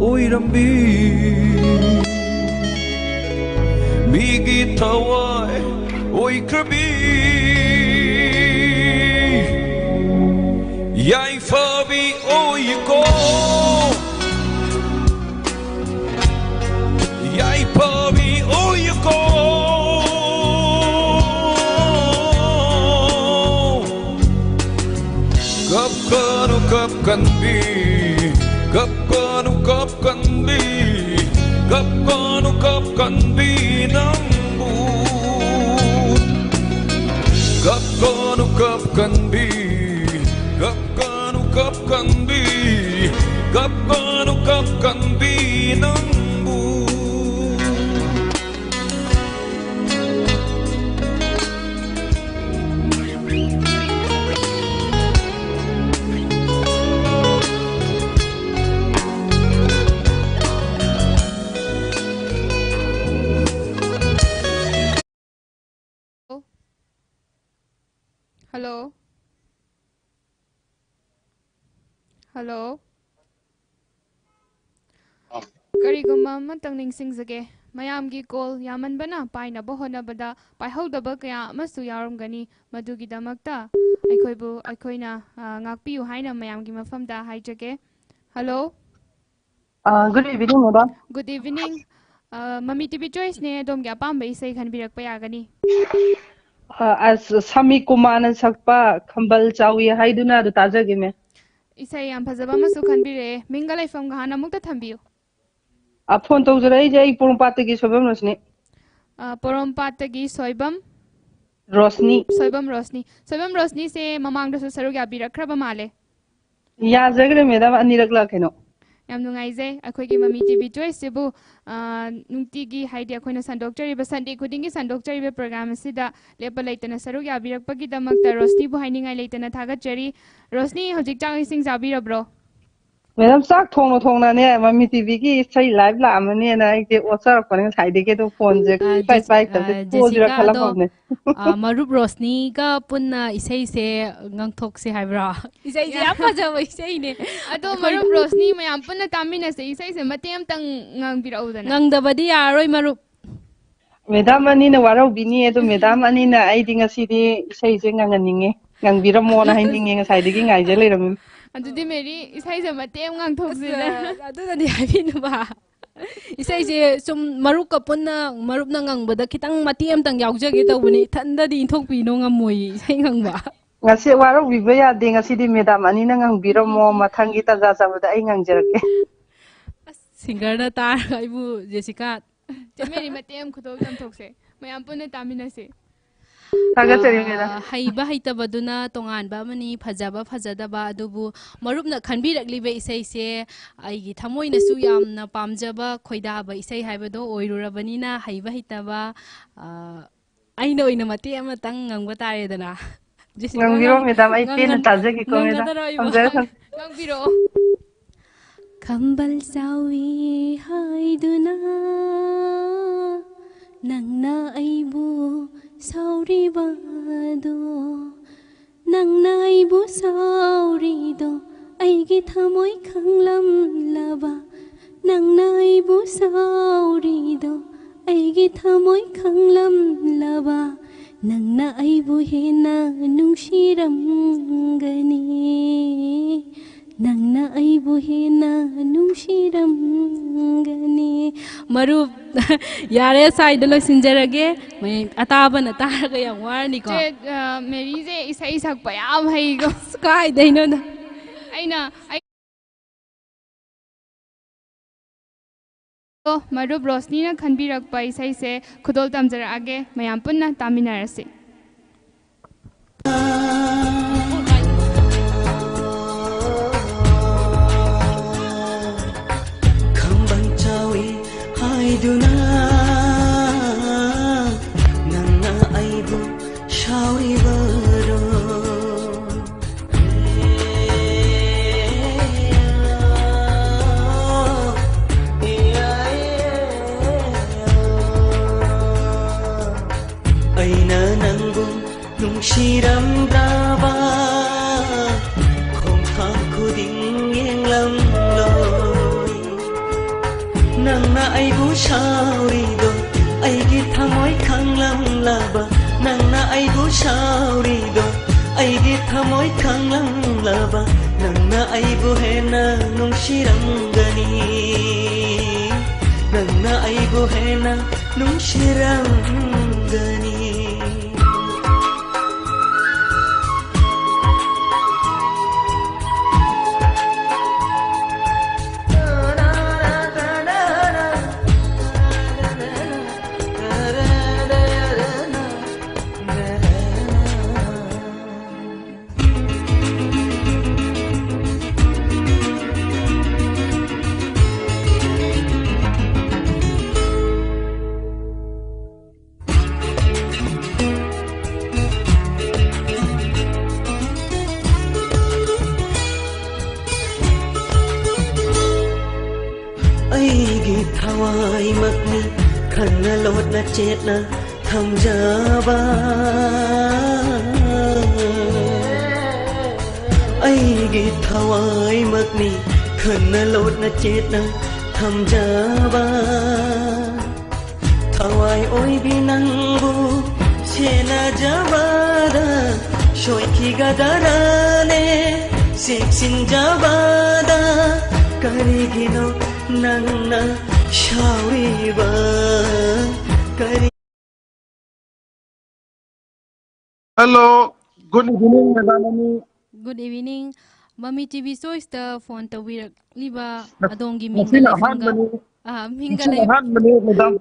ꯑꯣꯏꯔꯝꯕꯤ ꯃꯤꯒꯤ ꯊꯋꯥꯏ ꯑꯣꯏꯈ꯭ꯔꯕꯤ ꯌꯥꯏꯐꯕꯤ ꯑꯣꯏꯀꯣ ꯌꯥꯏꯐꯕꯤ ꯑꯣꯏꯀꯣ kapkanu kapkanbi kapkanu kapkanbi kapkanu kapkanbi nambu kapkanu kapkanbi kapkanu kapkanbi kapkanu kapkanbi nambu Hello. Hello. Kariguma amantang ningsingjage mayamgi call yamanbana painaba honabada paihawdaba kaya amasu yaramgani madugidamakta aikoina ngakpiyu haina mayamgi mafamda haijage. Hello. Good evening, madam. Good evening. Mami TV Choice ne domgi apamba isai khanbirakpa yagani. As Sami Kumana Sakpa, Kambal Chawi Haiduna, the Tajagime. Isai am fazaba masu khanbire mingalai fam gahana mukta thambiyu. Upon those age, I Pumpatiki Sobamosni. Porompatagi soibam Rosni. Soibam Rosni se mamang da saruga bira kraba male. Ya Zagre, madam, and Nirakino. Yam nungaize akoigi Mami TV Choice sebu nungtigi haidi akoina sandokchari Sunday khudingi sandokchari program sida lepa leitana saruga birakpagi damakta Rosni bu hainingai leitana thagachari Rosni hojik chang ising zabirabro. Madam Sak Tona, Mami TV, say live lamani, and I get what's up on his hiding it phone, Jessica Marup Rosni ka punna isay se ngangthok se haibra isay se apajawa isay ne ado Marup Rosni mayam punna tamina se isay se matem tang ngang biraudana ngangdabadi yaroy Marup Madam Anina Waro Bini, Madam Anina, I think a city says in Ganganinge, Gangiramona hiding as hiding I jelly. Adudi meri isay se matem ngang thok sila adudi habin ba isay sum maruk ka punna marup na ngangbada kitang matiam tang yaujage tawbani thanda di inthokpi no ngamoi isay ngangba ngasi waro bibaya de ngasi di Madam Anina ngang biramo mathangi ta ja sabada ai ngangjarake singer na tar aibu Jessica meri matem khudok jam thok se mayam punna tamina se ꯊꯥꯒꯠꯆꯔꯤ madam ꯍꯩꯕ ꯍꯩꯇꯕꯗꯨꯅ ꯇꯣꯉꯥꯟꯕ ꯑꯃꯅꯤ ꯐꯖꯕ ꯐꯖꯗꯕ ꯑꯗꯨꯕꯨ ꯃꯔꯨꯞꯅ ꯈꯟꯕꯤꯔꯛꯂꯤꯕ ꯏꯁꯩꯁꯦ ꯑꯩꯒꯤ ꯊꯃꯣꯏꯅꯁꯨ ꯌꯥꯝꯅ ꯄꯥꯝꯖꯕ ꯈꯣꯏꯗꯥꯕ ꯏꯁꯩ ꯍꯥꯏꯕꯗꯣ ꯑꯣꯏꯔꯨꯔꯕꯅꯤꯅ ꯍꯩꯕ ꯍꯩꯇꯕ ꯑꯩꯅ ꯑꯣꯏꯅ ꯃꯇꯦꯛ ꯑꯃꯇꯪ ꯉꯪꯕ ꯇꯥꯔꯦꯗꯅ ꯖꯦꯁꯤꯀꯥ ꯉꯪꯕꯤꯔꯣ ꯃꯦꯗꯥꯝ ꯑꯩ ꯄꯦꯟꯅ ꯇꯥꯖꯒꯦꯀꯣ ꯃꯦꯗꯥꯝ ꯉꯪꯒꯗꯔꯣ ꯑꯩꯕꯨ ꯊꯝꯖꯔꯦ ꯉꯪꯕꯤꯔꯛꯑꯣ ꯈꯝꯕꯜ ꯆꯥꯎꯏ ꯍꯥꯏꯗꯨꯅ ꯅꯪꯅ ꯑꯩꯕꯨ ꯁꯥꯎꯔꯤꯕꯗꯣ ꯅꯪꯅ ꯑꯩꯕꯨ ꯁꯥꯎꯔꯤꯗꯣ ꯑꯩꯒꯤ ꯊꯃꯣꯏ ꯈꯪꯂꯝꯂꯕ ꯅꯪꯅ ꯑꯩꯕꯨ ꯁꯥꯎꯔꯤꯗꯣ ꯑꯩꯒꯤ ꯊꯃꯣꯏ ꯈꯪꯂꯝꯂꯕ ꯅꯪꯅ ꯑꯩꯕꯨ ꯍꯦꯟꯅ ꯅꯨꯡꯁꯤꯔꯝꯒꯅꯤ ꯅꯪꯅ ꯑꯩꯕꯨ ꯍꯦꯟꯅ ꯅꯨꯡꯁꯤꯔꯝꯒꯅꯤ ꯃꯔꯨꯞ ꯌꯥꯔꯦ ꯁꯥꯏꯗ ꯂꯣꯏꯁꯤꯟꯖꯔꯒꯦ ꯑꯇꯥꯕꯅ ꯇꯥꯔꯒ ꯌꯥꯝ ꯋꯥꯔꯅꯤꯀꯣ ꯆꯦ ꯃꯦꯔꯤꯁꯦ ꯏꯁꯩ ꯁꯛꯄ ꯌꯥꯝ ꯍꯩꯀꯣ ꯀꯥꯏꯗꯩꯅꯣꯗ ꯑꯩꯅ ꯃꯔꯨꯞ ꯔꯣꯁꯅꯤꯅ ꯈꯟꯕꯤꯔꯛꯄ ꯏꯁꯩꯁꯦ ꯈꯨꯗꯣꯜ ꯇꯝꯖꯔꯛꯑꯒꯦ ꯃꯌꯥꯝ ꯄꯨꯟꯅ ꯇꯥꯃꯤꯟꯅꯔꯁꯤ ꯈꯝꯕꯜ ꯆꯥꯎꯏ ꯍꯥꯏꯗꯨꯅ ꯅꯪꯅ ꯑꯩꯕꯨ ꯁꯥꯎꯔꯤꯕꯔꯣ ꯑꯩꯅ ꯅꯪꯕꯨ ꯅꯨꯡꯁꯤꯔꯝꯗ꯭ꯔꯕ ꯈꯣꯡꯊꯥꯡ ꯈꯨꯗꯤꯡ ꯌꯦꯡꯂꯝꯂꯣꯏ ꯅꯪꯅ ꯑꯩꯕꯨ ꯁꯥꯎꯔꯤꯗꯣ ꯑꯩꯒꯤ ꯊꯃꯣꯏ ꯈꯪꯂꯝꯂꯕ ꯅꯪꯅ ꯑꯩꯕꯨ ꯁꯥꯎꯔꯤꯗꯣ ꯑꯩꯒꯤ ꯊꯃꯣꯏ ꯈꯪꯂꯝꯂꯕ ꯅꯪꯅ ꯑꯩꯕꯨ ꯍꯦꯟꯅ ꯅꯨꯡꯁꯤꯔꯝꯒꯅꯤ ꯅꯪꯅ ꯑꯩꯕꯨ ꯍꯦꯟꯅ ꯅꯨꯡꯁꯤꯔꯝꯒꯅꯤ ꯑꯩꯒꯤ ꯊꯋꯥꯏꯃꯛꯅꯤ ꯈꯟꯅ ꯂꯣꯠꯅ ꯆꯦꯠꯅ ꯊꯝꯖꯕ ꯑꯩꯒꯤ ꯊꯋꯥꯏꯃꯛꯅꯤ ꯈꯟꯅ ꯂꯣꯠꯅ ꯆꯦꯠꯅ ꯊꯝꯖꯕ ꯊꯋꯥꯏ ꯑꯣꯏꯕꯤ ꯅꯪꯕꯨ ꯁꯦꯟꯅꯖꯕꯗ ꯁꯣꯏꯈꯤꯒꯗꯔꯅꯦ ꯆꯦꯛꯁꯤꯟꯖꯕꯗ ꯀꯔꯤꯒꯤꯅꯣ ꯅꯪꯅ ꯁꯥꯎꯔꯤꯕ ꯀꯔꯤ Hello, good evening, Madam Ami. Good evening. Mami TV Choice ta phone tawirakliba adongi minga Masina laifunga ahanbani. minga Masina lai ahanbani, Madam.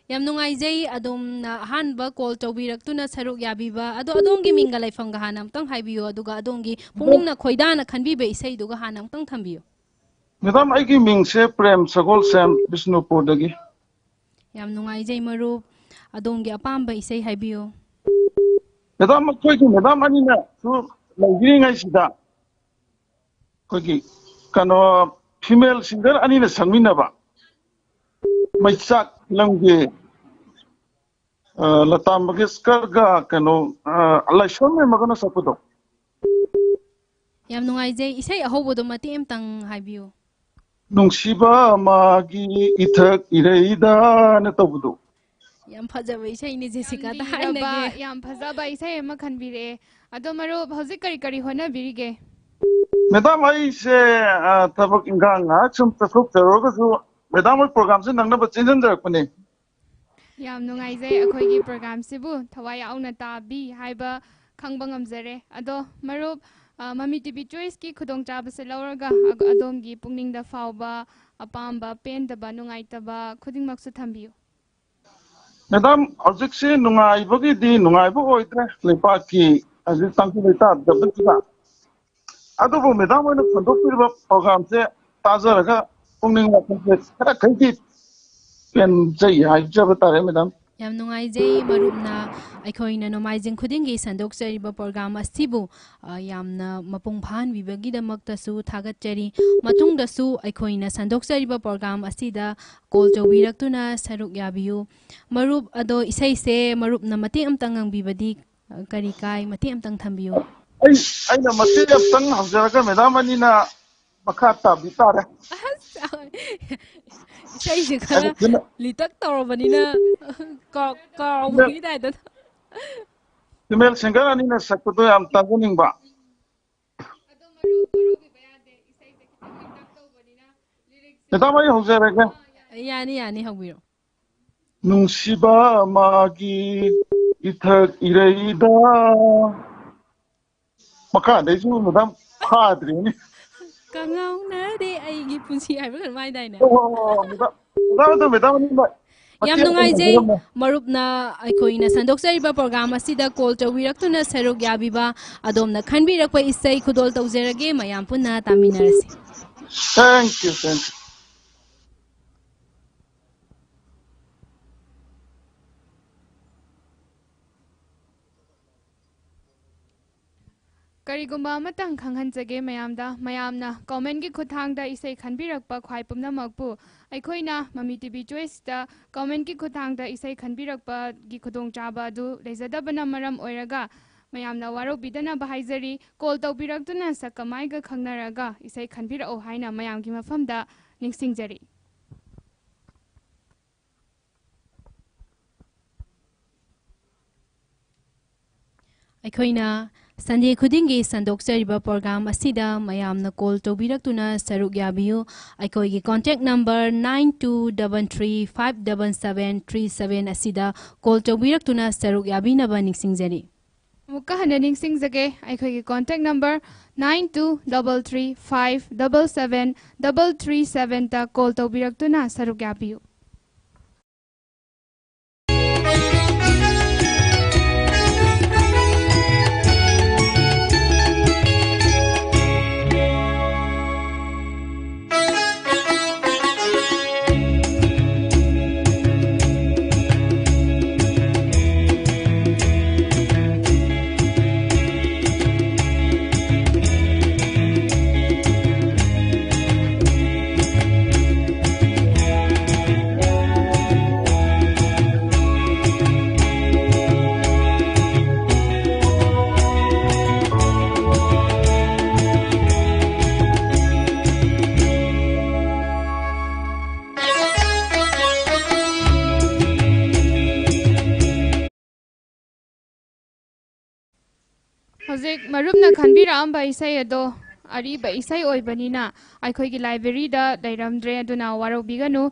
yam nungaijai adom ahanba call tawiraktuna saruk yabiba ado adongi minga laifamga hanam tang haibiyo aduga adongi pungna khoidana khanbibe isai duga hanam tang thambiyo Madam, aigi mingse Prem Sagol Sam Bisnupur dagi. yam nungaijai marup adongi apamba isai haibiyo Madam, koiki Madam ani na su lagiri ngai sida. Koiki kano female singer ani na sangmina ba. Maisak langge Lata Mangeshkar ga kano alaishon me magana sapudo. yam nungaijai isai ahobodo mati emtang haibiyo Nungsiba magi ithak ireida na tabudo. yam phajaba isai ni Jessica ta ꯌꯥꯝ hainage ꯌꯥꯝ ꯐꯖꯕ ꯏꯁꯩ ꯑꯃ ꯈꯟꯕꯤꯔꯛꯑꯦ ꯑꯗꯣ ꯃꯔꯨꯞ ꯍꯧꯖꯤꯛ ꯀꯔꯤ ꯀꯔꯤ ꯍꯣꯠꯅꯕꯤꯔꯤꯒꯦ Madam, I say tabak ingang sum tasuk tarogasu. Madam, program se nangna bachinjan jarakpani. ꯌꯥꯝ ꯅꯨꯡꯉꯥꯏꯖꯩ ꯑꯩꯈꯣꯏꯒꯤ ꯄ꯭ꯔꯣꯒ꯭ꯔꯥꯝꯁꯤꯕꯨ ꯊꯋꯥꯏ ꯌꯥꯎꯅ ꯇꯥꯕꯤ ꯍꯥꯏꯕ ꯈꯪꯕ ꯉꯝꯖꯔꯦ ꯑꯗꯣ ꯃꯔꯨꯞ ꯃꯃꯤ ꯇꯤꯚꯤ ꯆꯣꯏꯁꯀꯤ ꯈꯨꯗꯣꯡꯆꯥꯕꯁꯦ ꯂꯧꯔꯒ ꯑꯗꯣꯝꯒꯤ ꯄꯨꯛꯅꯤꯡꯗ ꯐꯥꯎꯕ ꯑꯄꯥꯝꯕ ꯄꯦꯟꯗꯕ ꯅꯨꯡꯉꯥꯏꯇꯕ ꯈꯨꯗꯤꯡꯃꯛꯁꯨ ꯊꯝꯕꯤꯌꯨ Madam, hꯧꯖꯤꯛꯁꯤ ꯅꯨꯡꯉꯥꯏꯕꯒꯤꯗꯤ ꯅꯨꯡꯉꯥꯏꯕ ꯑꯣꯏꯗ꯭ꯔꯦ ꯂꯩꯄꯥꯛꯀꯤ ꯍꯧꯖꯤꯛ ꯇꯪꯗꯨ ꯂꯩꯇꯥꯗꯕꯁꯤꯗ ꯑꯗꯨꯕꯨ ꯃꯦꯗꯥꯝ ꯍꯣꯏꯅ ꯁꯟꯗꯣꯛꯄꯤꯔꯤꯕ ꯄ꯭ꯔꯣꯒ꯭ꯔꯥꯝꯁꯦ ꯇꯥꯖꯔꯒ ꯄꯨꯛꯅꯤꯡ ꯋꯥꯈꯜꯁꯦ ꯈꯔ ꯈꯩꯗꯤ ꯄꯦꯟꯖꯩ ꯍꯥꯏꯖꯕ ꯇꯥꯔꯦ ꯃꯦꯗꯥꯝ ꯌꯥꯝ ꯅꯨꯡꯉꯥꯏꯖꯩ ꯃꯔꯨꯞꯅ ꯑꯩꯈꯣꯏꯅ ꯅꯣꯡꯃꯥꯏꯖꯤꯡ ꯈꯨꯗꯤꯡꯒꯤ ꯁꯟꯗꯣꯛꯆꯔꯤꯕ ꯄ꯭ꯔꯣꯒ꯭ꯔꯥꯝ ꯑꯁꯤꯕꯨ ꯌꯥꯝꯅ ꯃꯄꯨꯡ ꯐꯥꯍꯟꯕꯤꯕꯒꯤꯗꯃꯛꯇꯁꯨ ꯊꯥꯒꯠꯆꯔꯤ ꯃꯇꯨꯡꯗꯁꯨ ꯑꯩꯈꯣꯏꯅ ꯁꯟꯗꯣꯛꯆꯔꯤꯕ ꯄ꯭ꯔꯣꯒ꯭ꯔꯥꯝ ꯑꯁꯤꯗ ꯀꯣꯜ ꯇꯧꯕꯤꯔꯛꯇꯨꯅ ꯁꯔꯨꯛ ꯌꯥꯕꯤꯌꯨ ꯃꯔꯨꯞ ꯑꯗꯣ ꯏꯁꯩꯁꯦ ꯃꯔꯨꯞꯅ ꯃꯇꯦꯛ ꯑꯃꯇꯪ ꯉꯪꯕꯤꯕꯗꯤ ꯀꯔꯤ ꯀꯥꯏ ꯃꯇꯦꯛ ꯑꯃꯇꯪ ꯊꯝꯕꯤꯌꯨ ꯑꯩꯅ ꯃꯇꯦꯛ ꯑꯃꯇꯪ ꯍꯧꯖꯔꯒ ꯃꯦꯗꯥꯝ ꯑꯅꯤꯅ ꯃꯈꯥ ꯇꯥꯕꯤ ꯇꯥꯔꯦ ꯏꯁꯩꯁꯦ ꯈꯔ ꯂꯤꯇꯛ ꯇꯧꯔꯕꯅꯤꯅ ꯀꯥꯎꯕꯒꯤ ꯇꯥꯏꯞꯇ ꯐꯤꯃꯦꯜ ꯁꯤꯡꯒꯔ ꯑꯅꯤꯅ ꯁꯛꯄꯗꯣ ꯌꯥꯝ ꯇꯥꯖꯅꯤꯡꯕ ꯃꯦꯗꯥꯝ ꯑꯩ ꯍꯧꯖꯔꯒꯦ ꯌꯥꯅꯤ ꯌꯥꯅꯤ ꯍꯧꯕꯤꯔꯣ ꯅꯨꯡꯁꯤꯕ ꯃꯥꯒꯤ ꯏꯊꯛ ꯏꯔꯩꯗ ꯃꯈꯥꯗꯩꯁꯨ ꯃꯦꯗꯥꯝ ꯐꯥꯗ꯭ꯔꯤꯅꯤ ꯀꯪꯉꯥꯎꯅꯔꯦ ꯑꯩꯒꯤ ꯄꯨꯟꯁꯤ ꯍꯥꯏꯕ ꯀꯩꯅꯣꯝ ꯍꯥꯏꯗꯥꯏꯅꯦ ꯃꯦꯗꯥꯝ ꯌꯥꯝ ꯅꯨꯡꯉꯥꯏꯖꯩ ꯃꯔꯨꯞꯅ ꯑꯩꯈꯣꯏꯅ ꯁꯟꯗꯣꯛꯆꯔꯤꯕ ꯄ꯭ꯔꯣꯒ꯭ꯔꯥꯝ ꯑꯁꯤꯗ ꯀꯣꯜ ꯇꯧꯕꯤꯔꯛꯇꯨꯅ ꯁꯔꯨꯛ ꯌꯥꯕꯤꯕ ꯑꯗꯣꯝꯅ ꯈꯟꯕꯤꯔꯛꯄ ꯏꯁꯩ ꯈꯨꯗꯣꯜ ꯇꯧꯖꯔꯒꯦ ꯃꯌꯥꯝ ꯄꯨꯟꯅ ꯇꯥꯃꯤꯟꯅꯔꯁꯤ ꯊꯦꯡꯛ ꯌꯨ ꯀꯔꯤꯒꯨꯝꯕ ꯑꯃꯇꯪ ꯈꯪꯍꯟꯖꯒꯦ ꯃꯌꯥꯝꯅ ꯀꯣꯃꯦꯟꯒꯤ ꯈꯨꯠꯊꯥꯡꯗ ꯏꯁꯩ ꯈꯟꯕꯤꯔꯛꯄ ꯈ꯭ꯋꯥꯏ ꯄꯨꯝꯅꯃꯛꯄꯨ ꯑꯩꯈꯣꯏꯅ ꯃꯃꯤ ꯇꯤꯚꯤ ꯆꯣꯏꯁꯇ ꯀꯣꯃꯦꯟꯒꯤ ꯈꯨꯠꯊꯥꯡꯗ ꯏꯁꯩ ꯈꯟꯕꯤꯔꯛꯄꯒꯤ ꯈꯨꯗꯣꯡꯆꯥꯕ ꯑꯗꯨ ꯂꯩꯖꯗꯕꯅ ꯃꯔꯝ ꯑꯣꯏꯔꯒ ꯃꯌꯥꯝꯅ ꯋꯥꯔꯧꯕꯤꯗꯅꯕ ꯍꯥꯏꯖꯔꯤ ꯀꯣꯜ ꯇꯧꯕꯤꯔꯛꯇꯨꯅ ꯁꯛꯀꯃꯥꯏꯒ ꯈꯪꯅꯔꯒ ꯏꯁꯩ ꯈꯟꯕꯤꯔꯛꯑꯣ ꯍꯥꯏꯅ ꯃꯌꯥꯝꯒꯤ ꯃꯐꯝꯗ ꯅꯤꯡꯁꯤꯡꯖꯔꯤ ꯑꯩꯈꯣꯏꯅ ꯁꯟꯗꯦ ꯈꯨꯗꯤꯡꯒꯤ ꯁꯟꯗꯣꯛꯆꯔꯤꯕ ꯄ꯭ꯔꯣꯒ꯭ꯔꯥꯝ ꯑꯁꯤꯗ ꯃꯌꯥꯝꯅ ꯀꯣꯜ ꯇꯧꯕꯤꯔꯛꯇꯨꯅ ꯁꯔꯨꯛ ꯌꯥꯕꯤꯌꯨ ꯑꯩꯈꯣꯏꯒꯤ ꯀꯣꯟꯇꯦꯛ ꯅꯝꯕꯔ 9233577737 ꯑꯁꯤꯗ ꯀꯣꯜ ꯇꯧꯕꯤꯔꯛꯇꯨꯅ ꯁꯔꯨꯛ ꯌꯥꯕꯤꯅꯕ ꯅꯤꯡꯁꯤꯡꯖꯔꯤ ꯑꯃꯨꯛꯀ ꯍꯟꯅ ꯅꯤꯡꯁꯤꯡꯖꯒꯦ ꯑꯩꯈꯣꯏꯒꯤ ꯀꯣꯟꯇꯦꯛ ꯅꯝꯕꯔ 9233577737ꯗ ꯀꯣꯜ ꯇꯧꯕꯤꯔꯛꯇꯨꯅ ꯁꯔꯨꯛ ꯌꯥꯕꯤꯌꯨ ꯍꯧꯖꯤꯛ ꯃꯔꯨꯞꯅ ꯈꯟꯕꯤꯔꯛꯑꯝꯕ ꯏꯁꯩ ꯑꯗꯣ ꯑꯔꯤꯕ ꯏꯁꯩ ꯑꯣꯏꯕꯅꯤꯅ ꯑꯩꯈꯣꯏꯒꯤ ꯂꯥꯏꯕ꯭ꯔꯦꯔꯤꯗ ꯂꯩꯔꯝꯗ꯭ꯔꯦ ꯑꯗꯨꯅ ꯋꯥꯔꯧꯕꯤꯒꯅꯨ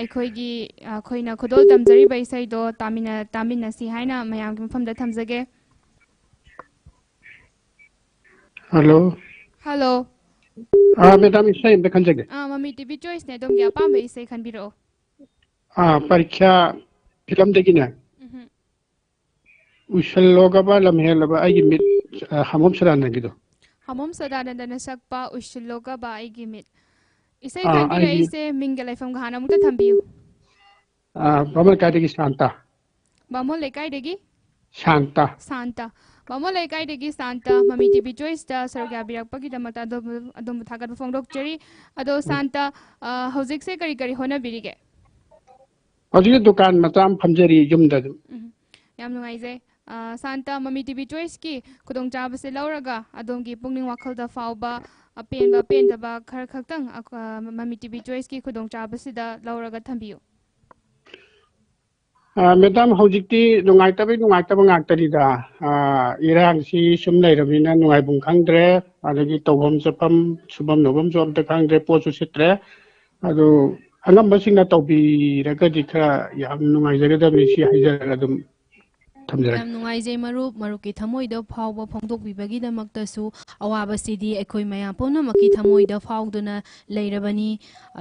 ꯑꯩꯈꯣꯏꯅ ꯈꯨꯗꯣꯜ ꯇꯝꯖꯔꯤꯕ ꯏꯁꯩꯗꯣ ꯇꯥꯃꯤꯟꯅꯁꯤ ꯍꯥꯏꯅ ꯃꯌꯥꯝꯒꯤ ꯃꯐꯝꯗ ꯊꯝꯖꯒꯦ हेलो ꯍꯜꯂꯣ मैडम इसे इंद खंजगे ꯃꯃꯤ ꯇꯤꯚꯤ ꯆꯣꯏꯁꯅꯦ ꯑꯗꯣꯝꯒꯤ ꯑꯄꯥꯝꯕ ꯏꯁꯩ ꯈꯟꯕꯤꯔꯛꯑꯣ परीक्षा फिल्म देखिने उशल्लोगबा लम्हेलबा आई मिट हमम सरानगिदो ꯍꯃꯣꯝ ꯁꯗꯥꯅꯟꯗꯅ ꯁꯛꯄ ꯎꯏꯁꯤꯜꯂꯣꯒꯕ ꯑꯩꯒꯤ ꯃꯤꯠ ꯏꯁꯩ ꯈꯟꯕꯤꯔꯛꯏꯁꯦ ꯃꯤꯡꯒ ꯂꯩꯐꯝꯒ ꯍꯥꯟꯅ ꯑꯃꯨꯛꯇ ꯊꯝꯕꯤꯌꯨ बामन कायदगी शांता ꯕꯥꯃꯣꯟ ꯂꯩꯀꯥꯏꯗꯒꯤ शांता ꯕꯥꯃꯣꯟ ꯂꯩꯀꯥꯏꯗꯒꯤ ꯁꯥꯟꯇ ꯃꯃꯤ ꯇꯤꯚꯤ ꯆꯣꯏꯁꯇ ꯁꯔꯨꯛ ꯌꯥꯕꯤꯔꯛꯄꯒꯤꯗꯃꯛꯇ ꯑꯗꯣꯝꯕꯨ ꯊꯥꯒꯠꯄ ꯐꯣꯡꯗꯣꯛꯆꯔꯤ ꯑꯗꯣ ꯁꯥꯟꯇ ꯍꯧꯖꯤꯛꯁꯦ ꯀꯔꯤ ꯀꯔꯤ ꯍꯣꯠꯅꯕꯤꯔꯤꯒꯦ हौजिक दुकान मचाम फमजरी युमदा ꯌꯥꯝ ꯅꯨꯡꯉꯥꯏꯖꯩ ꯁꯥꯟꯇ ꯃꯃꯤ ꯇꯤꯚꯤ ꯆꯣꯏꯁꯀꯤ ꯈꯨꯗꯣꯡꯆꯥꯕꯁꯦ ꯂꯧꯔꯒ ꯑꯗꯣꯝꯒꯤ ꯄꯨꯛꯅꯤꯡ ꯋꯥꯈꯜꯗ ꯐꯥꯎꯕ ꯑꯄꯦꯟꯕ ꯄꯦꯟꯗꯕ ꯈꯔ ꯈꯛꯇꯪ ꯃꯃꯤ ꯇꯤꯚꯤ ꯆꯣꯏꯁꯀꯤ ꯈꯨꯗꯣꯡꯆꯥꯕꯁꯤꯗ ꯂꯧꯔꯒ ꯊꯝꯕꯤꯌꯨ madam हौजिकती नुंगाइतब ngaktarida irang si sum leirabina nungaibum khangdre adagi tawbam chapam subam nobam jo amta khangdre pochu sitre adu angamba singna tawbi ragadi khara yam nungaijagada si haijara adum ꯌꯥꯝ ꯅꯨꯡꯉꯥꯏꯖꯩ ꯃꯔꯨꯞꯀꯤ ꯊꯃꯣꯏꯗ ꯐꯥꯎꯕ ꯐꯣꯡꯗꯣꯛꯄꯤꯕꯒꯤꯗꯃꯛꯇꯁꯨ ꯑꯋꯥꯕꯁꯤꯗꯤ ꯑꯩꯈꯣꯏ ꯃꯌꯥꯝ ꯄꯨꯝꯅꯃꯛꯀꯤ ꯊꯃꯣꯏꯗ ꯐꯥꯎꯗꯨꯅ ꯂꯩꯔꯕꯅꯤ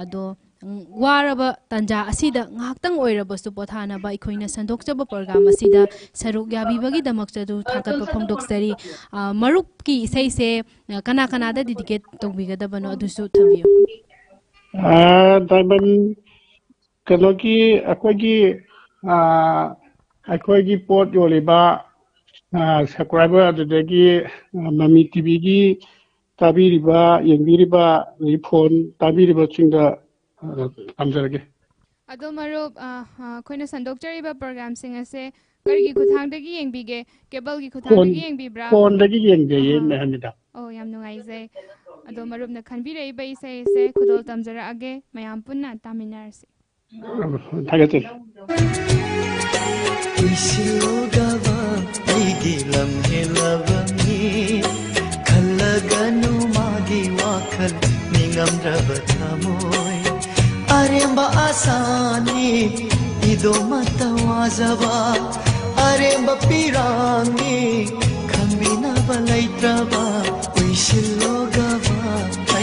ꯑꯗꯣ waraba tanja asida ngaktang oirabasu pothanaba ikoina sandokjaba program asida saruk yabibagi damakchadu thakatpa phongdoksari marup ki isai se kana kana da dedicate tawbigadabano adusu thabiyo Diamond kanoki akoigi pot yoliba subscriber adudagi Mami TV gi tabiriba yengbiriba phone tabiriba chinga amjarage ado marup khoina sandokjariba program sing ase kargi khuthangdagi yengbige cable gi khuthangdagi yengbibra phone dagi yengje mehamida oh yam nungaijai ado marupna khanbiraiba isai se khudol tamjara age mayam punna taminarsi thagate Isilogava igilam helavami khallaganu magi wakhal ningamdraba thamoy aremba asani idomata wazaba aremba pirangi khambina balaitraba isilogava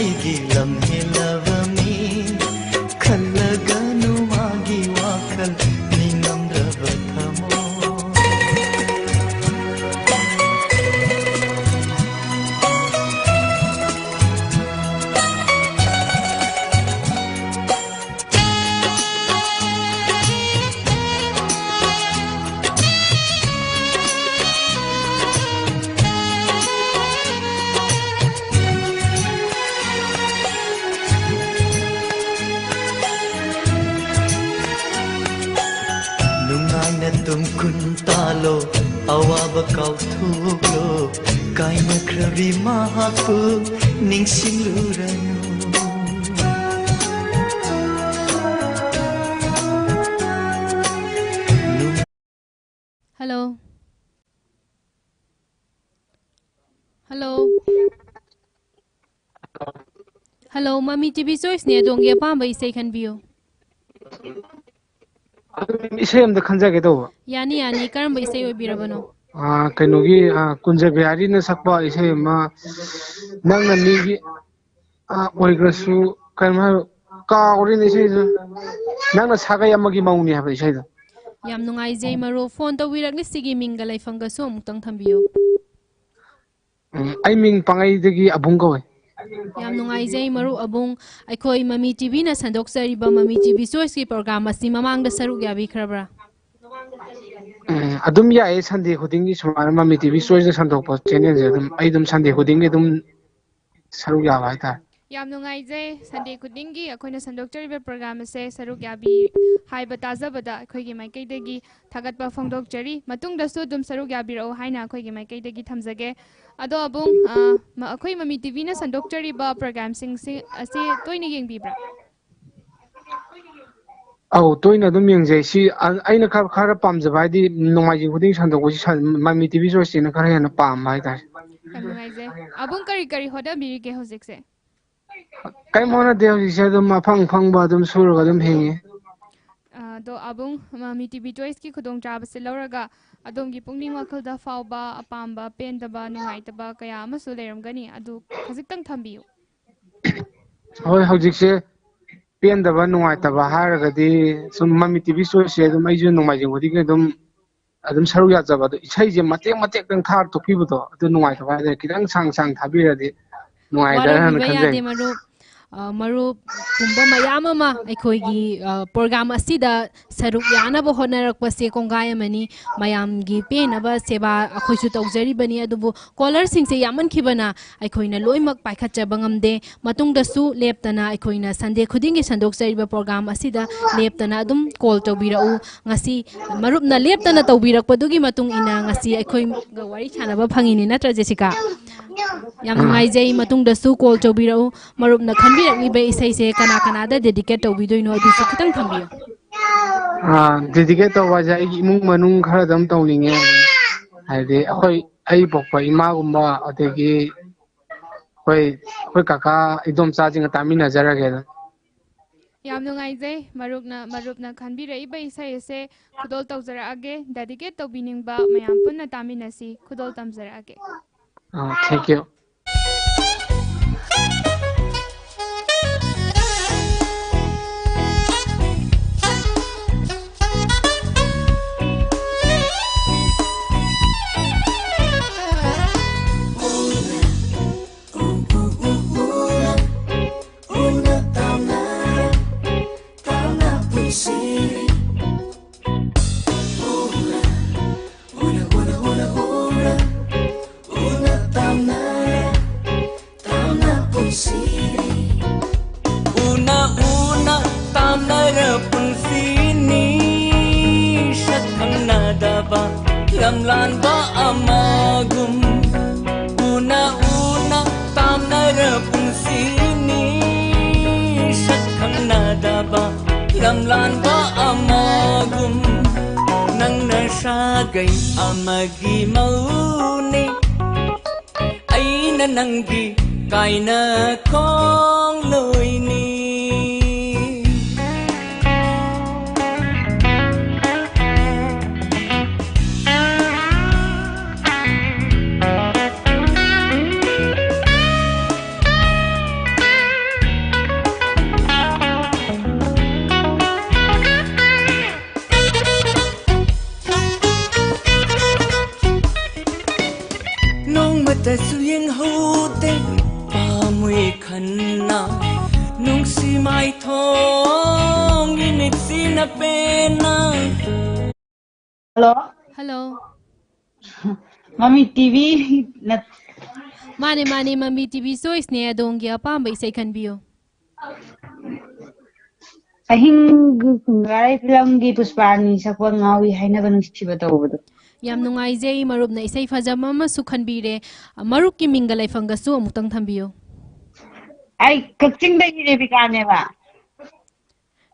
igilam helavami khallaganu magi wakhal Kuntalo awaba kauthuglo kaina khrabi mahapu ningsiluranu hello hello hello Mami TV choice ne dongge pamba isai khanbiyo isai amda khanjage do yani yani karamba isai obirabano kainogi kunja biari na sakpa isai ma nangna nigi oigrasu kaima ka orin isai nangna sagai amagi mauni haba isai da yam nungai jai maro phone to wirak ni sigi minga laifanga so mutang thambiyo ai ming pangai dagi abung ko yam nungai jai maru abung aikoi Mami TV na sandokjariba Mami TV choice ki program asi mamang da saruk yabi khrabra adum ya e Sunday khuding gi sumana Mami TV choice da sandokpa channel je adum ai dum Sunday khuding gi dum saruk ya bai ta yam nungai jai Sunday khudingi akoina sandokjariba program ase saruk yabi haiba tajabada akoigi maikaidagi thagatpa phongdokjari matungdasu dum saruk yabirau haina akoigi maikaidagi thamjage ado abung akoi Mami TV na sandokjariba program sing ase toina yengbibra au toina dum yengjai si aina khara pamjaba haidi nomaijing khuding sandok si Mami TV choice na khara yana pam bai ta yam nungai jai abung kari kari hoda birige hojikse kai mona de hojikse dum phang phangba dum suraga dum hengi do abung Mami TV choice ki khudong chaba se lauraga adom gi pungning wakhalda fauba apamba pendaba nungaitaba kaya amasu leiramgani adu khajiktang thambiyu hoi hojikse pendaba nungaitaba haragadi sum Mami TV choice dum aiju nomaijing khuding adum saru ya jaba do isai je matek tang thar tokibudo adu nungaitaba de kidang sang sang thabiradi nungaida han khanjai marup kumba mayam ama aikhoigi program asida saruk yanaba honarakpase kongai amani mayamgi penaba seba akhoisu tawjari bani adubu caller singse yaman khibana aikhoina loimak paikhatjaba ngamde matungdasu leptana aikhoina Sunday khudingi sandokjariba program asida leptana adum call tawbirau ngasi marupna leptana tawbirakpadugi matung ina ngasi aikhoi ga wari chanaba phangini natra Jessica yam ngai jai matungdasu call tawbirau marupna khanbirakni be isai se kana kana da dedicate tawbidoino adu su khitang thambiyo dedicate tawa ja imung manung khara dam tawlinge haide ai pokpa ima gumba adegi hoi kaka idom charging tamina jarage yam nungai jai marupna khanbiraiba isai se khudol tawjara age dedicate tawbiningba mayam punna taminasi khudol tamjara age thank you lamlanba amagum una una tamnara punsini shakhang nadaba lamlanba amagum nang nasagay amagi mauni aina nanggi kaina kong loini ta suyeng hote pamui khanna nung si mai thong init sina pena. Hello. Hello. Mami TV na Mane Mami TV Sois ne adongi apamba isay kanbiyo. ahing kungaray filmgi Puspani sakwa ngawi hainaga nungsiba tawbado. Yam nungaijay marup na isay fajama ama sukhanbire marup ki minga laifanggasu amutang thambiyo. Ay kakchingdagi Rebecca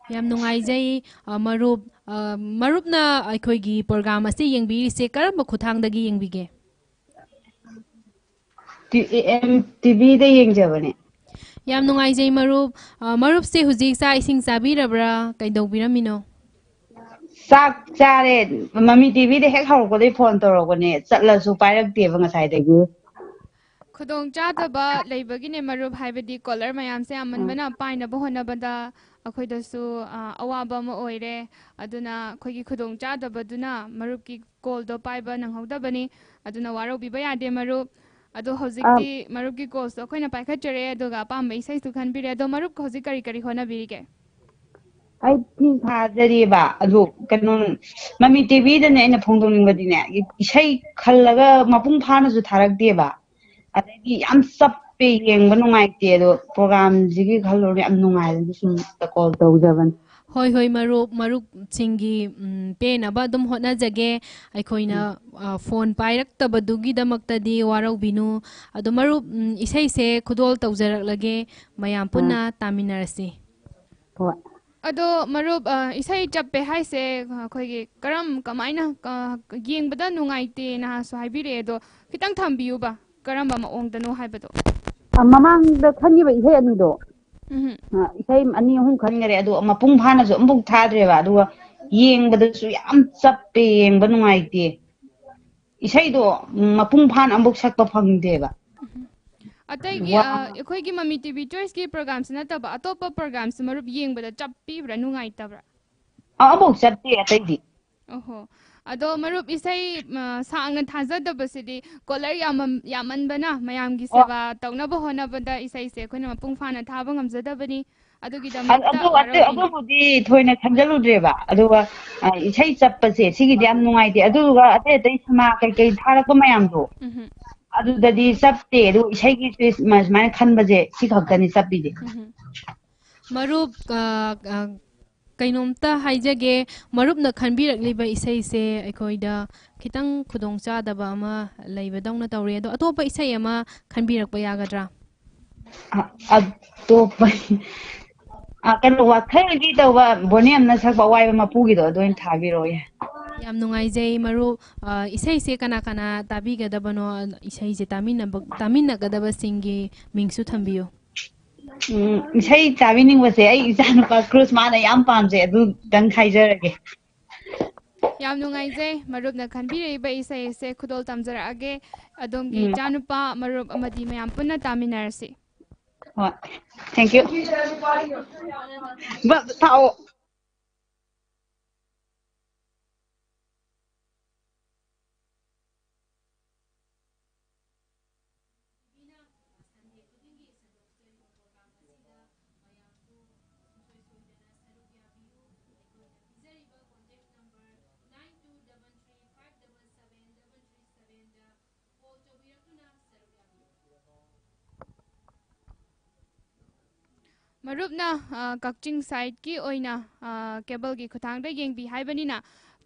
Yam nungaijay marup na aikoigi program asi yengbiri karamba khuthangdagi yengbige. TV da yengjabane. Yam nungaijay marup se hujik sa ising sabirabra kaidawbiramino. Sak chare Mami TV da hek hawrkodai phone tawrogone chatlasu pairakte ngasai khudong chadaba leibagine marup haibadi color mayam se amanbana paina bohonabada akhoidasu awaba ma oire aduna khoigi khudong chadabaduna marup ki call do paiba nanghodabani aduna waro biba yade marup ado hojikti marup ki call so khoina paikhatjare aduga pambai sai su khanbire ado marup hojik kari kari hona birike ai tin thajariba adu kanon Mami TV da ne na phongdoningbadine isai khallaga mapung phana su tharakdeba adagi yam sappe yengba nungaite do program jigi khallori am nungai sum ta call tawjaban Hoi marup singi pena ba dum hotna jage aikoina phone pairak tabadugi damaktadi warau binu ado marup isai se khudol tawjarak lage mayam punna taminarasi. ado marup isai chappe haise khoigi karam kamaina yengbada nungaite na so haibire do kitang thambiu ba karamba maongdano haibado mamangda khaniba isai anido isai ani hum khangare adu mapung phana su ambuk thadreba adu yengbada su yam chappe yengba nungaite isai do mapung phan ambuk sakpa phangdeba atagi ekhoi Mami TV choice ki program sina taba atopa program se marup yengbada chappi bra nungaitabra ambuk chatte ataidi oho ado marup isai saanga thajadabasidi color yamanbana mayamgi seva tawnaba honabada isai se khona mapung phana thaba ngamjadabani adugi damata adu budi thoina khanjaludreba aduga isai chappase sigidi am nungaite aduga ate ate sama kai tharakpa mayamdo adudadi chatte adu isai gi masmai khanbaje si khaktani chappide marup kainomta haijage marupna khanbirakliba isai se aikoida khitang khudong chadaba ama leibadongna tawre ado atopa isai ama khanbirakpa yagadra atopa kano wakhagi tawa bonem na sakba waiba mapugi do doin thabiro ye yam nungaijai marup isai se kana tabigadabano isai se taminagadaba singi mingsu thambiyo isai tabiningbase ai ijanupa cruise mana yam pamje adu dang khaijarage yam nungaijai marupna khanbireba isai se khudol tamjarage adongi janupa marup amadi mayam punna taminarasi thank you but tao marupna kakching side ki oina cable gi khuthang da yengbi haibanina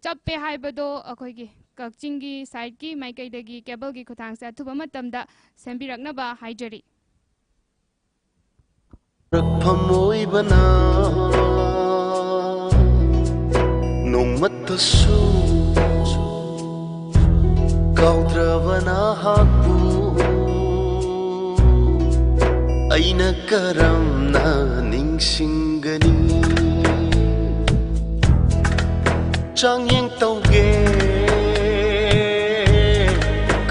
chappe haibado akhoi gi ꯀꯛꯆꯤꯡꯒꯤ ꯁꯥꯏꯠꯀꯤ ꯃꯥꯏꯀꯩꯗꯒꯤ ꯀꯦꯕꯜꯒꯤ ꯈꯨꯊꯥꯡꯁꯦ ꯑꯊꯨꯕ ꯃꯇꯝꯗ ꯁꯦꯝꯕꯤꯔꯛꯅꯕ ꯍꯥꯏꯖꯔꯤ ꯐꯝꯃꯣꯏꯕꯅ ꯅꯣꯡꯃꯠꯇꯁꯨ ꯀꯥꯎꯗ꯭ꯔꯕꯅ ꯍꯥꯛꯄꯨ ꯑꯩꯅ ꯀꯔꯝꯅ ꯅꯤꯡꯁꯤꯡꯒꯅꯤ ꯆꯥꯡꯌꯦꯡ ꯇꯧꯒꯦ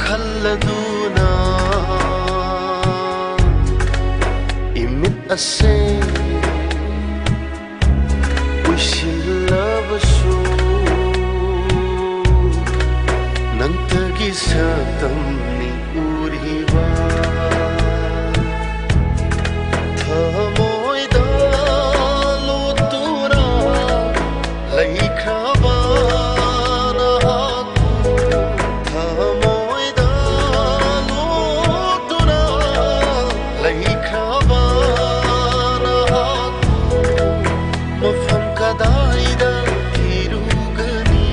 ꯈꯜꯂꯗꯨꯅ 이밋 ꯑꯁꯦ 우실러버수 넌뜨기 서tâm 우리와 더모이다 로뚜라 레이크라바나 더모이다 로뚜라 레이크라바 मफम कदाइदा थिरुगनी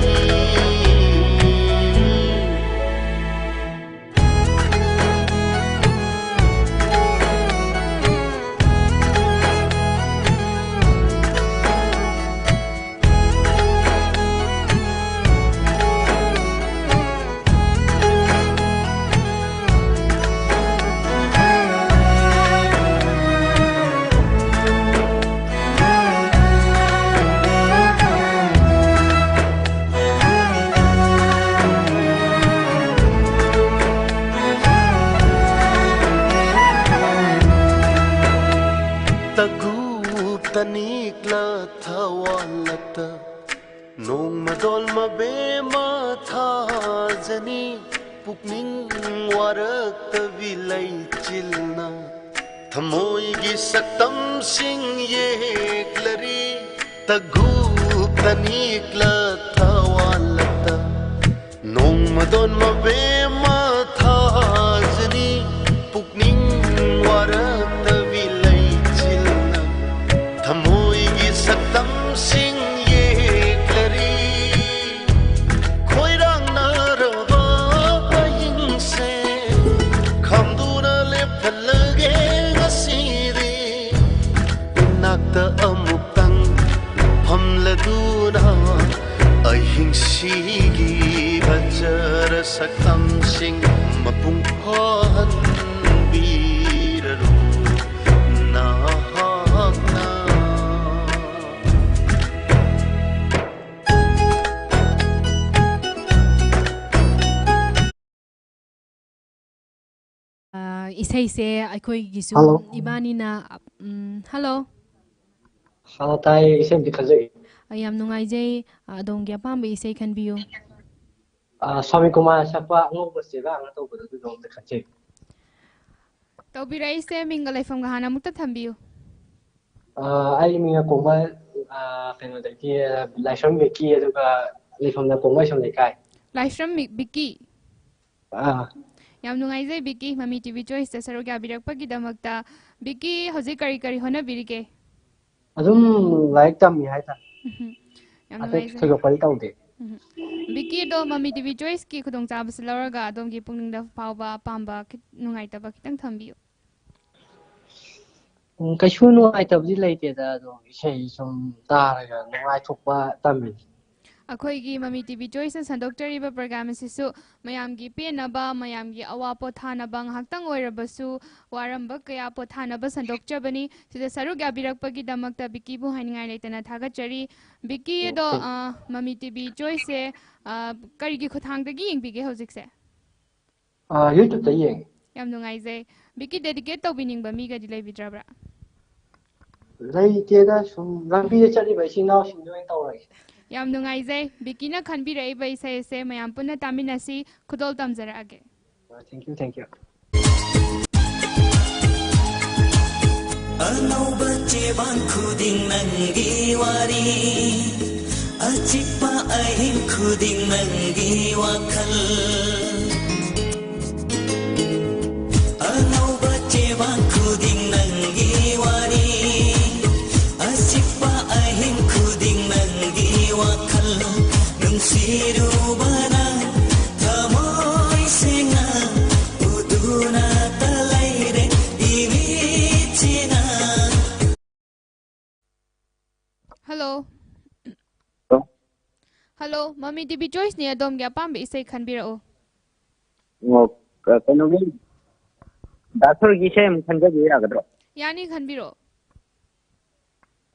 तनिकला थवालता नोंग मदोल मबेमा थाजनी पुकनिंग वारक तविलै चिलना थमोइगी सकतम Singh येक्लरी तगु तनिकला थवालता नोंग मदोल मबेमा थाजनी पुकनिंग वारक तविलै थमोइगी सकतम Singh येक्लरी खोइरांग नारबा अयिंसे खमदुना लेप्थलगे ngasidi inakta amukang famladuna ahingsigi bajara saktam sing mapung phan biraru na ꯏꯁꯩꯁꯦ ꯑꯩꯈꯣꯏꯒꯤꯁꯨ ꯏꯕꯥꯅꯤꯅ ꯍꯜꯂꯣ ꯍꯜꯂꯣ ꯇꯥꯏ ꯏꯁꯩ ꯑꯃꯗꯤ ꯈꯟꯖꯒꯦ ꯌꯥꯝ ꯅꯨꯡꯉꯥꯏꯖꯩ ꯑꯗꯣꯝꯒꯤ ꯑꯄꯥꯝꯕ ꯏꯁꯩ ꯈꯟꯕꯤꯌꯨ ꯁ꯭ꯋꯥꯃꯤ ꯀꯨꯃꯥꯔ ꯁꯛꯄ ꯑꯉꯧꯕ ꯆꯦꯒꯥꯡꯅ ꯇꯧꯕꯗꯣ ꯑꯗꯨꯗꯣ ꯑꯝꯇ ꯈꯟꯖꯒꯦ ꯇꯧꯕꯤꯔꯛꯏꯁꯦ ꯃꯤꯡꯒ ꯂꯩꯐꯝꯒ ꯍꯥꯟꯅ ꯑꯃꯨꯛꯇ ꯊꯝꯕꯤꯌꯨ ꯑꯩ ꯃꯤꯡꯅ ꯀꯣꯡꯕ ꯀꯩꯅꯣꯗꯒꯤ ꯂꯥꯏꯁ꯭ꯔꯝ ꯕꯦꯛꯀꯤ ꯑꯗꯨꯒ ꯂꯩꯐꯝꯅ ꯀꯣꯡꯕꯩꯁꯝ ꯂꯩꯀꯥꯏ ꯂꯥꯏꯁ꯭ꯔꯝ ꯕꯤꯛꯀꯤ ꯌꯥꯝ ꯅꯨꯡꯉꯥꯏꯖꯩ ꯕꯤꯛꯀꯤ ꯃꯃꯤ ꯇꯤꯚꯤ ꯆꯣꯏꯁꯇ ꯁꯔꯨꯛ ꯌꯥꯕꯤꯔꯛꯄꯒꯤꯗꯃꯛꯇ ꯕꯤꯛꯀꯤ ꯍꯧꯖꯤꯛ ꯀꯔꯤ ꯀꯔꯤ ꯍꯣꯠꯅꯕꯤꯔꯤꯒꯦ ꯑꯗꯨꯝ ꯂꯥꯏꯔꯤꯛ ꯇꯝꯃꯤ ꯍꯥꯏꯇꯥꯔꯦ ꯌꯥꯝ ꯑꯇꯩ ꯅꯨꯡꯉꯥꯏꯖꯩ ꯊꯣꯏꯗꯣꯛꯄꯗꯤ ꯇꯧꯗꯦ ꯕꯤꯛꯀꯤ ꯑꯗꯣ ꯃꯃꯤ ꯇꯤꯚꯤ ꯆꯣꯏꯁꯀꯤ ꯈꯨꯗꯣꯡꯆꯥꯕꯁꯤ ꯂꯧꯔꯒ ꯑꯗꯣꯝꯒꯤ ꯄꯨꯛꯅꯤꯡꯗ ꯐꯥꯎꯕ ꯑꯄꯥꯝꯕ ꯅꯨꯡꯉꯥꯏꯇꯕ ꯈꯤꯇꯪ ꯊꯝꯕꯤꯌꯨ ꯀꯩꯁꯨ ꯅꯨꯡꯉꯥꯏꯇꯕꯗꯤ ꯂꯩꯇꯦꯗ ꯑꯗꯣ ꯏꯁꯩ ꯁꯨꯝ ꯇꯥꯔꯒ ꯅꯨꯡꯉꯥꯏꯊꯣꯛꯄ ꯇꯝꯃꯤ ꯑꯩꯈꯣꯏꯒꯤ ꯃꯃꯤ ꯇꯤꯚꯤ ꯆꯣꯏꯁꯅ ꯁꯟꯗꯣꯛꯆꯔꯤꯕ ꯄ꯭ꯔꯣꯒ꯭ꯔꯥꯝ ꯑꯁꯤꯁꯨ ꯃꯌꯥꯝꯒꯤ ꯄꯦꯟꯅꯕ ꯃꯌꯥꯝꯒꯤ ꯑꯋꯥ ꯄꯣꯊꯥꯅꯕ ꯉꯥꯏꯍꯥꯛꯇꯪ ꯑꯣꯏꯔꯕꯁꯨ ꯋꯥꯔꯝꯕ ꯀꯌꯥ ꯄꯣꯊꯥꯅꯕ ꯁꯟꯗꯣꯛꯆꯕꯅꯤ ꯁꯤꯗ ꯁꯔꯨꯛ ꯌꯥꯕꯤꯔꯛꯄꯒꯤꯗꯃꯛꯇ ꯕꯤꯛꯀꯤꯕꯨ ꯍꯥꯏꯅꯤꯡꯉꯥꯏ ꯂꯩꯇꯅ ꯊꯥꯒꯠꯆꯔꯤ ꯕꯤꯛꯀꯤ ꯑꯗꯣ ꯃꯃꯤ ꯇꯤꯚꯤ ꯆꯣꯏꯁꯁꯦ ꯀꯔꯤꯒꯤ ꯈꯨꯠꯊꯥꯡꯗꯒꯤ ꯌꯦꯡꯕꯤꯒꯦ ꯍꯧꯖꯤꯛꯁꯦ ꯌꯨꯇ꯭ꯌꯨꯕꯇ ꯌꯦꯡꯉꯦ ꯌꯥꯝ ꯅꯨꯡꯉꯥꯏꯖꯩ ꯕꯤꯛꯀꯤ ꯗꯦꯗꯤꯀꯦꯠ ꯇꯧꯕꯤꯅꯤꯡꯕ ꯃꯤꯒꯗꯤ ꯂꯩꯕꯤꯗ꯭ꯔꯕ꯭ꯔꯥ ꯂꯩꯇꯦꯗ ꯁꯨꯝ ꯂꯝꯕꯤꯗ ꯆꯠꯂꯤꯕ ꯏꯆꯤꯟ ꯏꯅꯥꯎꯁꯤꯡꯗ ꯑꯣꯏꯅ ꯇꯧꯔꯒꯦ ꯌꯥꯝ ꯅꯨꯡꯉꯥꯏꯖꯩ ꯕꯤꯛꯀꯤꯅ ꯈꯟꯕꯤꯔꯛꯏꯕ ꯏꯁꯩ ꯑꯁꯦ ꯃꯌꯥꯝ ꯄꯨꯟꯅ ꯇꯥꯃꯤꯟꯅꯁꯤ ꯈꯨꯗꯣꯜ ꯇꯝꯖꯔꯛꯑꯒꯦ ꯊꯦꯡꯛꯌꯨ ꯊꯦꯡꯛꯌू ꯑꯅꯧꯕ ꯆꯦꯕꯥꯡ ꯈꯨꯗꯤꯡ ꯅꯪꯒꯤ ꯋꯥꯔꯤ ꯑꯆꯤꯛꯄ ꯑꯍꯤꯡ ꯈꯨꯗꯤꯡ ꯅꯪꯒꯤ ꯋꯥꯈꯜ ꯑꯅꯧꯕ ꯆꯦꯕꯥꯡ ꯈꯨꯗꯤꯡ ꯅꯪꯒꯤ ꯋꯥꯔꯤ ꯑꯆꯤꯛꯄ ꯑꯍꯤꯡ ꯈꯨꯗꯤꯡ ꯅꯪꯒꯤ ꯋꯥꯈꯜ ꯅꯨꯡꯁꯤꯔꯨꯕꯅ Hello, Mami TV Choice ni adom gya pam isay khanbirao. Kanogi dasar gi shay khanja gi agadro. Yani khanbiro.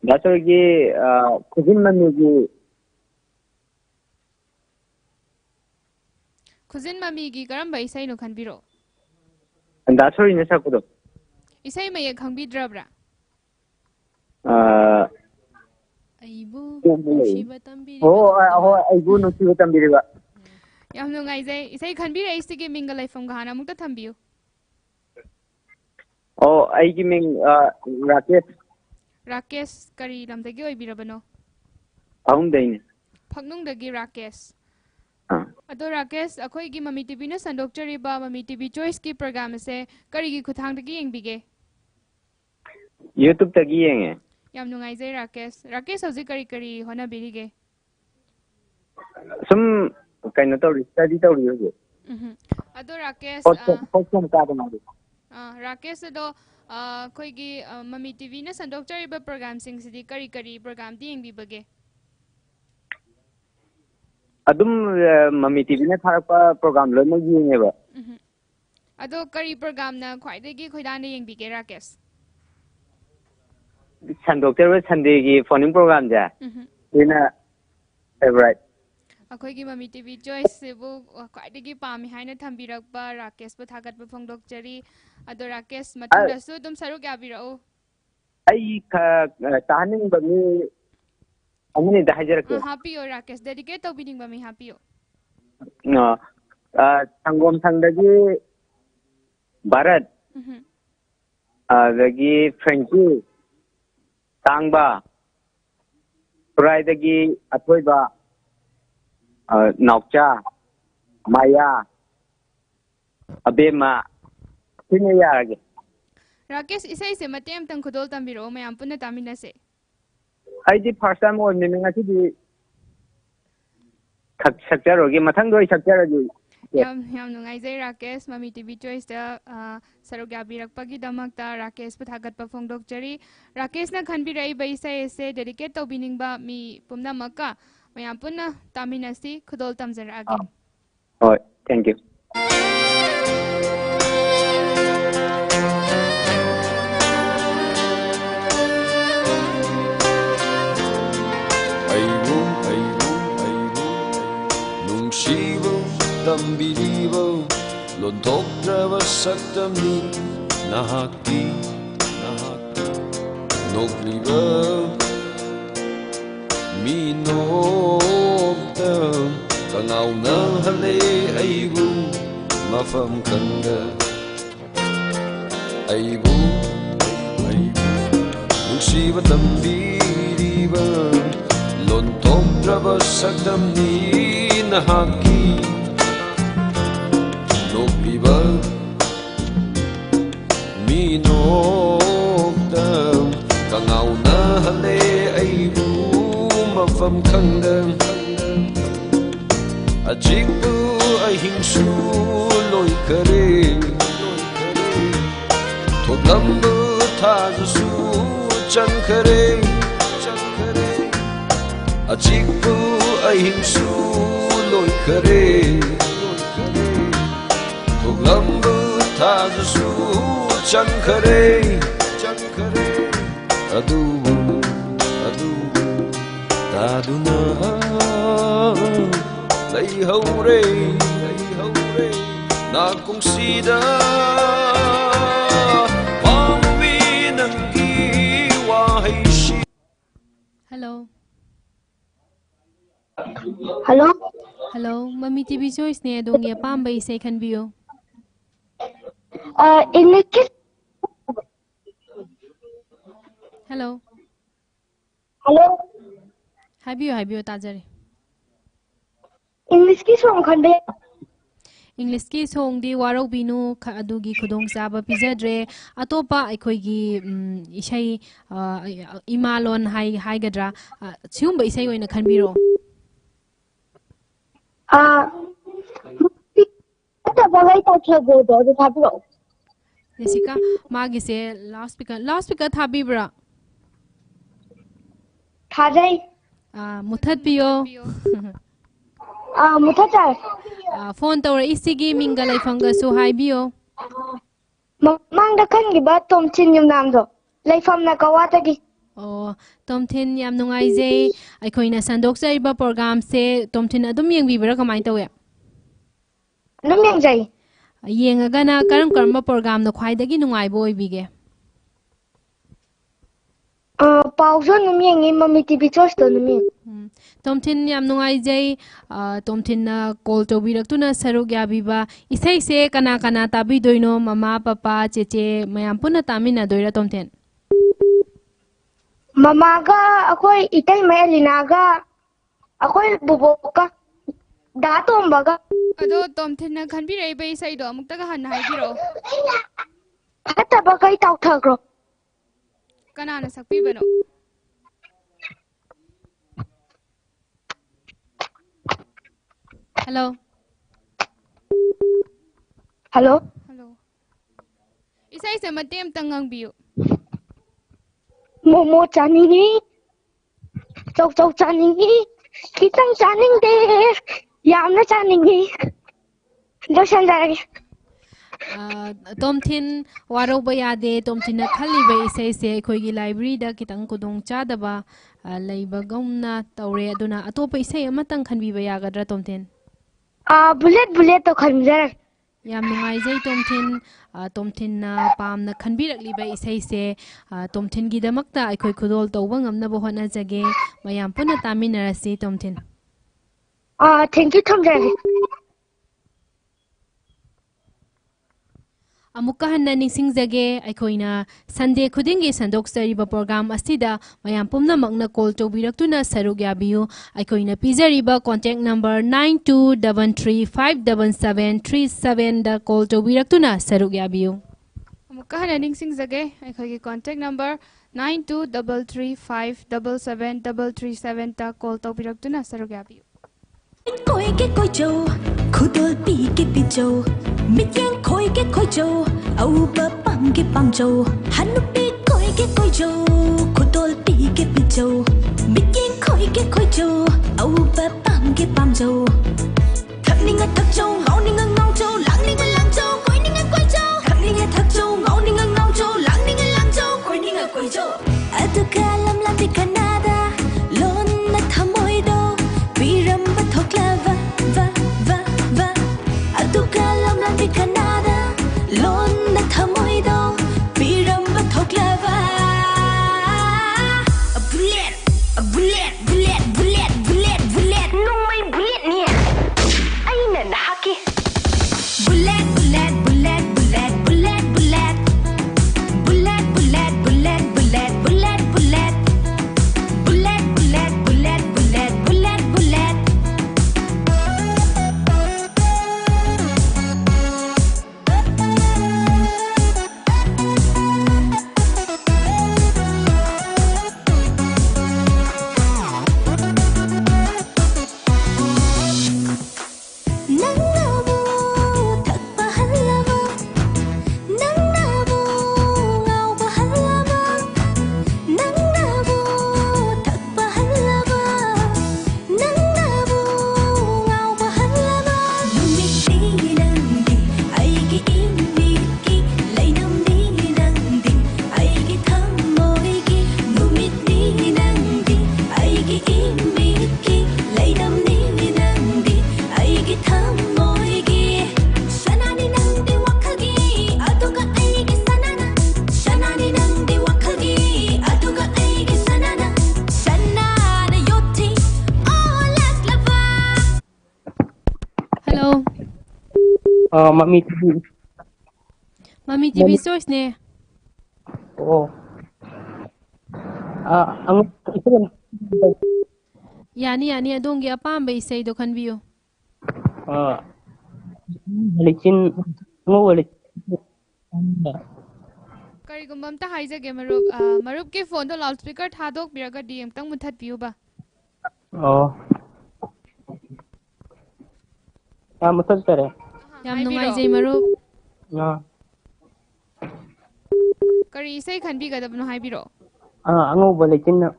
Dasar gi khujin mami gi Kuzin Mami gi karamba isay no khanbiro. dasar ni sakudo. Isay maye khangbidra. Aibu nusiba tambiriba. Yam nungaizay isay khanbira istige minga laifam gahana mukta thambiyo. Aigi ming Rakesh. Rakesh kari lamdagi oibirabano. Ahumdaine. Phagnungdagi Rakesh. Ado Rakesh akhoi gi Mami TV na sandokchariba Mami TV Choice ki program se kari gi khuthangdagi yengbige. YouTube tagi yenge. Yam nungaizay Rakesh. Rakesh hauji kari hona birige. Sum kaino tawri study tawri hoje. Ado Rakesh Hostom ka mari. Rakesh ado khoi gi Mami TV na sandokchariba program sing sidi kari program di yengbibage. Adum Mami TV na tharakpa program lo mag yenge ba. Ado kari program na khwaidagi khoidana yengbige Rakesh. Sandokter Sunday gi phoning program ja. Ina favorite. Akhoi gi Mami TV Choice sebu khwaidagi pami haina thambirakpa Rakesh bu thagatpa phongdokchari. Ado Rakesh matunda su dum saruk yabirao. Ai tahaning ba mi amuni da hajarake. Happy o Rakesh dedicate to bining ba mi happy o. No. Sangom sangdagi Bharat. Dagi Frankie. Tangba. Puraidagi Athoiba. Naukcha. Maya. Abema. Sino yarage. Rakesh isay se matem tang khudol tambiro mayam punna tamina se. I did first time on meaning I did Sakjarogi, Matango Sakjaragi. Yam nungaizay Rakesh, Mami TV Choice da Sarogabirakpagi damakta Rakesh puthagat pa phongdokchari. Rakesh na khanbirai ba isay se dedicate to bining ba mi pumna maka mayam punna tamina si khudol tamjaragi. Oh, thank you. Tambiribo Lontokrava Saktamni Nahaki Nokliba Minokta Kangaw na hali Aibu Mafam kanda Aibu Nungsiba tambiriba Lontokrava Saktamni Nahaki Nokliba Minokta Kangaw na hali Aibu Mafam kanda Ajikbu ahingsu loy kare Toglambu tazusu chan kare Ajikbu ahingsu loy kare Toglambu tazusu chan kare Adu Taduna Lay hore Na kung sida Pangwi ng iwahay siya. Hello. Hello. Hello, Mami TV Choice ne dong ya pamba isay khanbiyo. English. Hello. Hello. Habiyo tajare. English ki song khanbe. English ki song di warau binu adugi khudong saba pizadre atopa aikoigi isai imalon hai gadra siumba isai oina khanbiro. Ata bagai ta chago do thabro. Jessica magi se last speaker thabibra. Thajai. Muthat piyo. Muthachar. Phone tawra isigi minga laifamga su haibiyo. Mangda khangiba Tomthin yumnamdo. Laifamna Kawatagi. Oh, Tomthin yam nungaijay. Aikoina sandokjariba program se Tomthin adum yengbibira kamai tawe? Adum yengjay. Yengagana karam karamba program no khwaidagi nungaibo oibige? Pauso num yengi Mami TV Choice to num. Tomthin yam nungaijay. Tomthin na call tawbiraktuna saruk yabiba. Isai se kana kana tabidoino mama papa cheche mayam puna tamina doira Tomthin. Mamaga akoy itay Melinaga akoy buboka datombaga. Ado Tomthin na khanbiraiba isaido amuktaga hanna haibiro. Hataba kai tawthagro. Kanana sakpibano? Hello. Hello. Hello. Isai se matem tangang biyo. Momo chaningi. Chow chaningi. Kitang chaning de. Yamna chaningi. Doshandari. Tomthin waroba yade Tomthin na khaliba isai se khoigi library da kitang kudong chadaba leiba gomna tawre aduna atopa isai amatang khanbiba yagadra Tomthin? Bullet to khanjar. Yam nungaijay Tomthin. Tomthin na pam na khanbirakliba isai se Tomthin gi damakta aikhoi khudol tawba ngamna bo honajage mayam puna taminarasi Tomthin. Thank you thamjari. Amuka hanna ningsingjage aikoina Sunday khudingi sandokjariba program asida mayam pumnamakna call tawbiraktuna saruk yabiyu aikoina pijariba contact number 9233577737 da call tawbiraktuna saruk yabiyu. Amuka hanna ningsingjage aikoigi contact number 9233577737 ta call tawbiraktuna saruk yabiyu. Koi ke koi jo, khudol pi ke pi jo. Mityang koi ke koi jo, au ba pam ke pam jo. Hanu pi koi ke koi jo, khudol pi ke pi jo. Mityang koi ke koi jo, au ba pam ke pam jo. Thak ninga thak jo, ngau ninga ngau jo, lang ninga lang jo, koi ninga koi jo. Thak ninga thak jo, ngau ninga ngau jo, lang ninga lang jo, koi ninga koi jo. Adu kalam lam di Canada, lon na thamoy do, piram ba thokla va va va va. Adu kalam lam di Canada, lon na thamoy do, piram ba thokla va. A bullet, a bullet, bullet, bullet, bullet, bullet. Nung may bullet niya, ay nanahaki. Bullet, bullet, bullet, bullet, bullet, bullet. Bullet, bullet, bullet, bullet, bullet, bullet. Bullet, bullet, bullet, bullet, bullet, bullet. Nang nabu thak pahalava, nang nabu ngau pahalava, nang nabu thak pahalava, nang nabu ngau pahalava. Lumiti nangdi, aigi imiki, lainamdi nangdi, aigi thamoigi. Lumiti nangdi, aigi imiki, lainamdi nangdi, aigi thamoigi. Shanani nangdi wakhagi, aduga aigi sanana. Shanani nangdi wakhagi, aduga aigi sanana. Shanana yotti, olas lava. Hello. Mami TV. Mami TV Choice ne. Oh. Ang ito na. Yani yani adongi apamba isaido khanbiyo. Lichin ngo walit. Karigumba amta haijage marup marup ke phone to loudspeaker thadok biraga di amtang muthat piu ba. Oh. Masal tere. Yam nungaijay marup. Kari isai khanbi gadabno haibiro. Ango lichin na.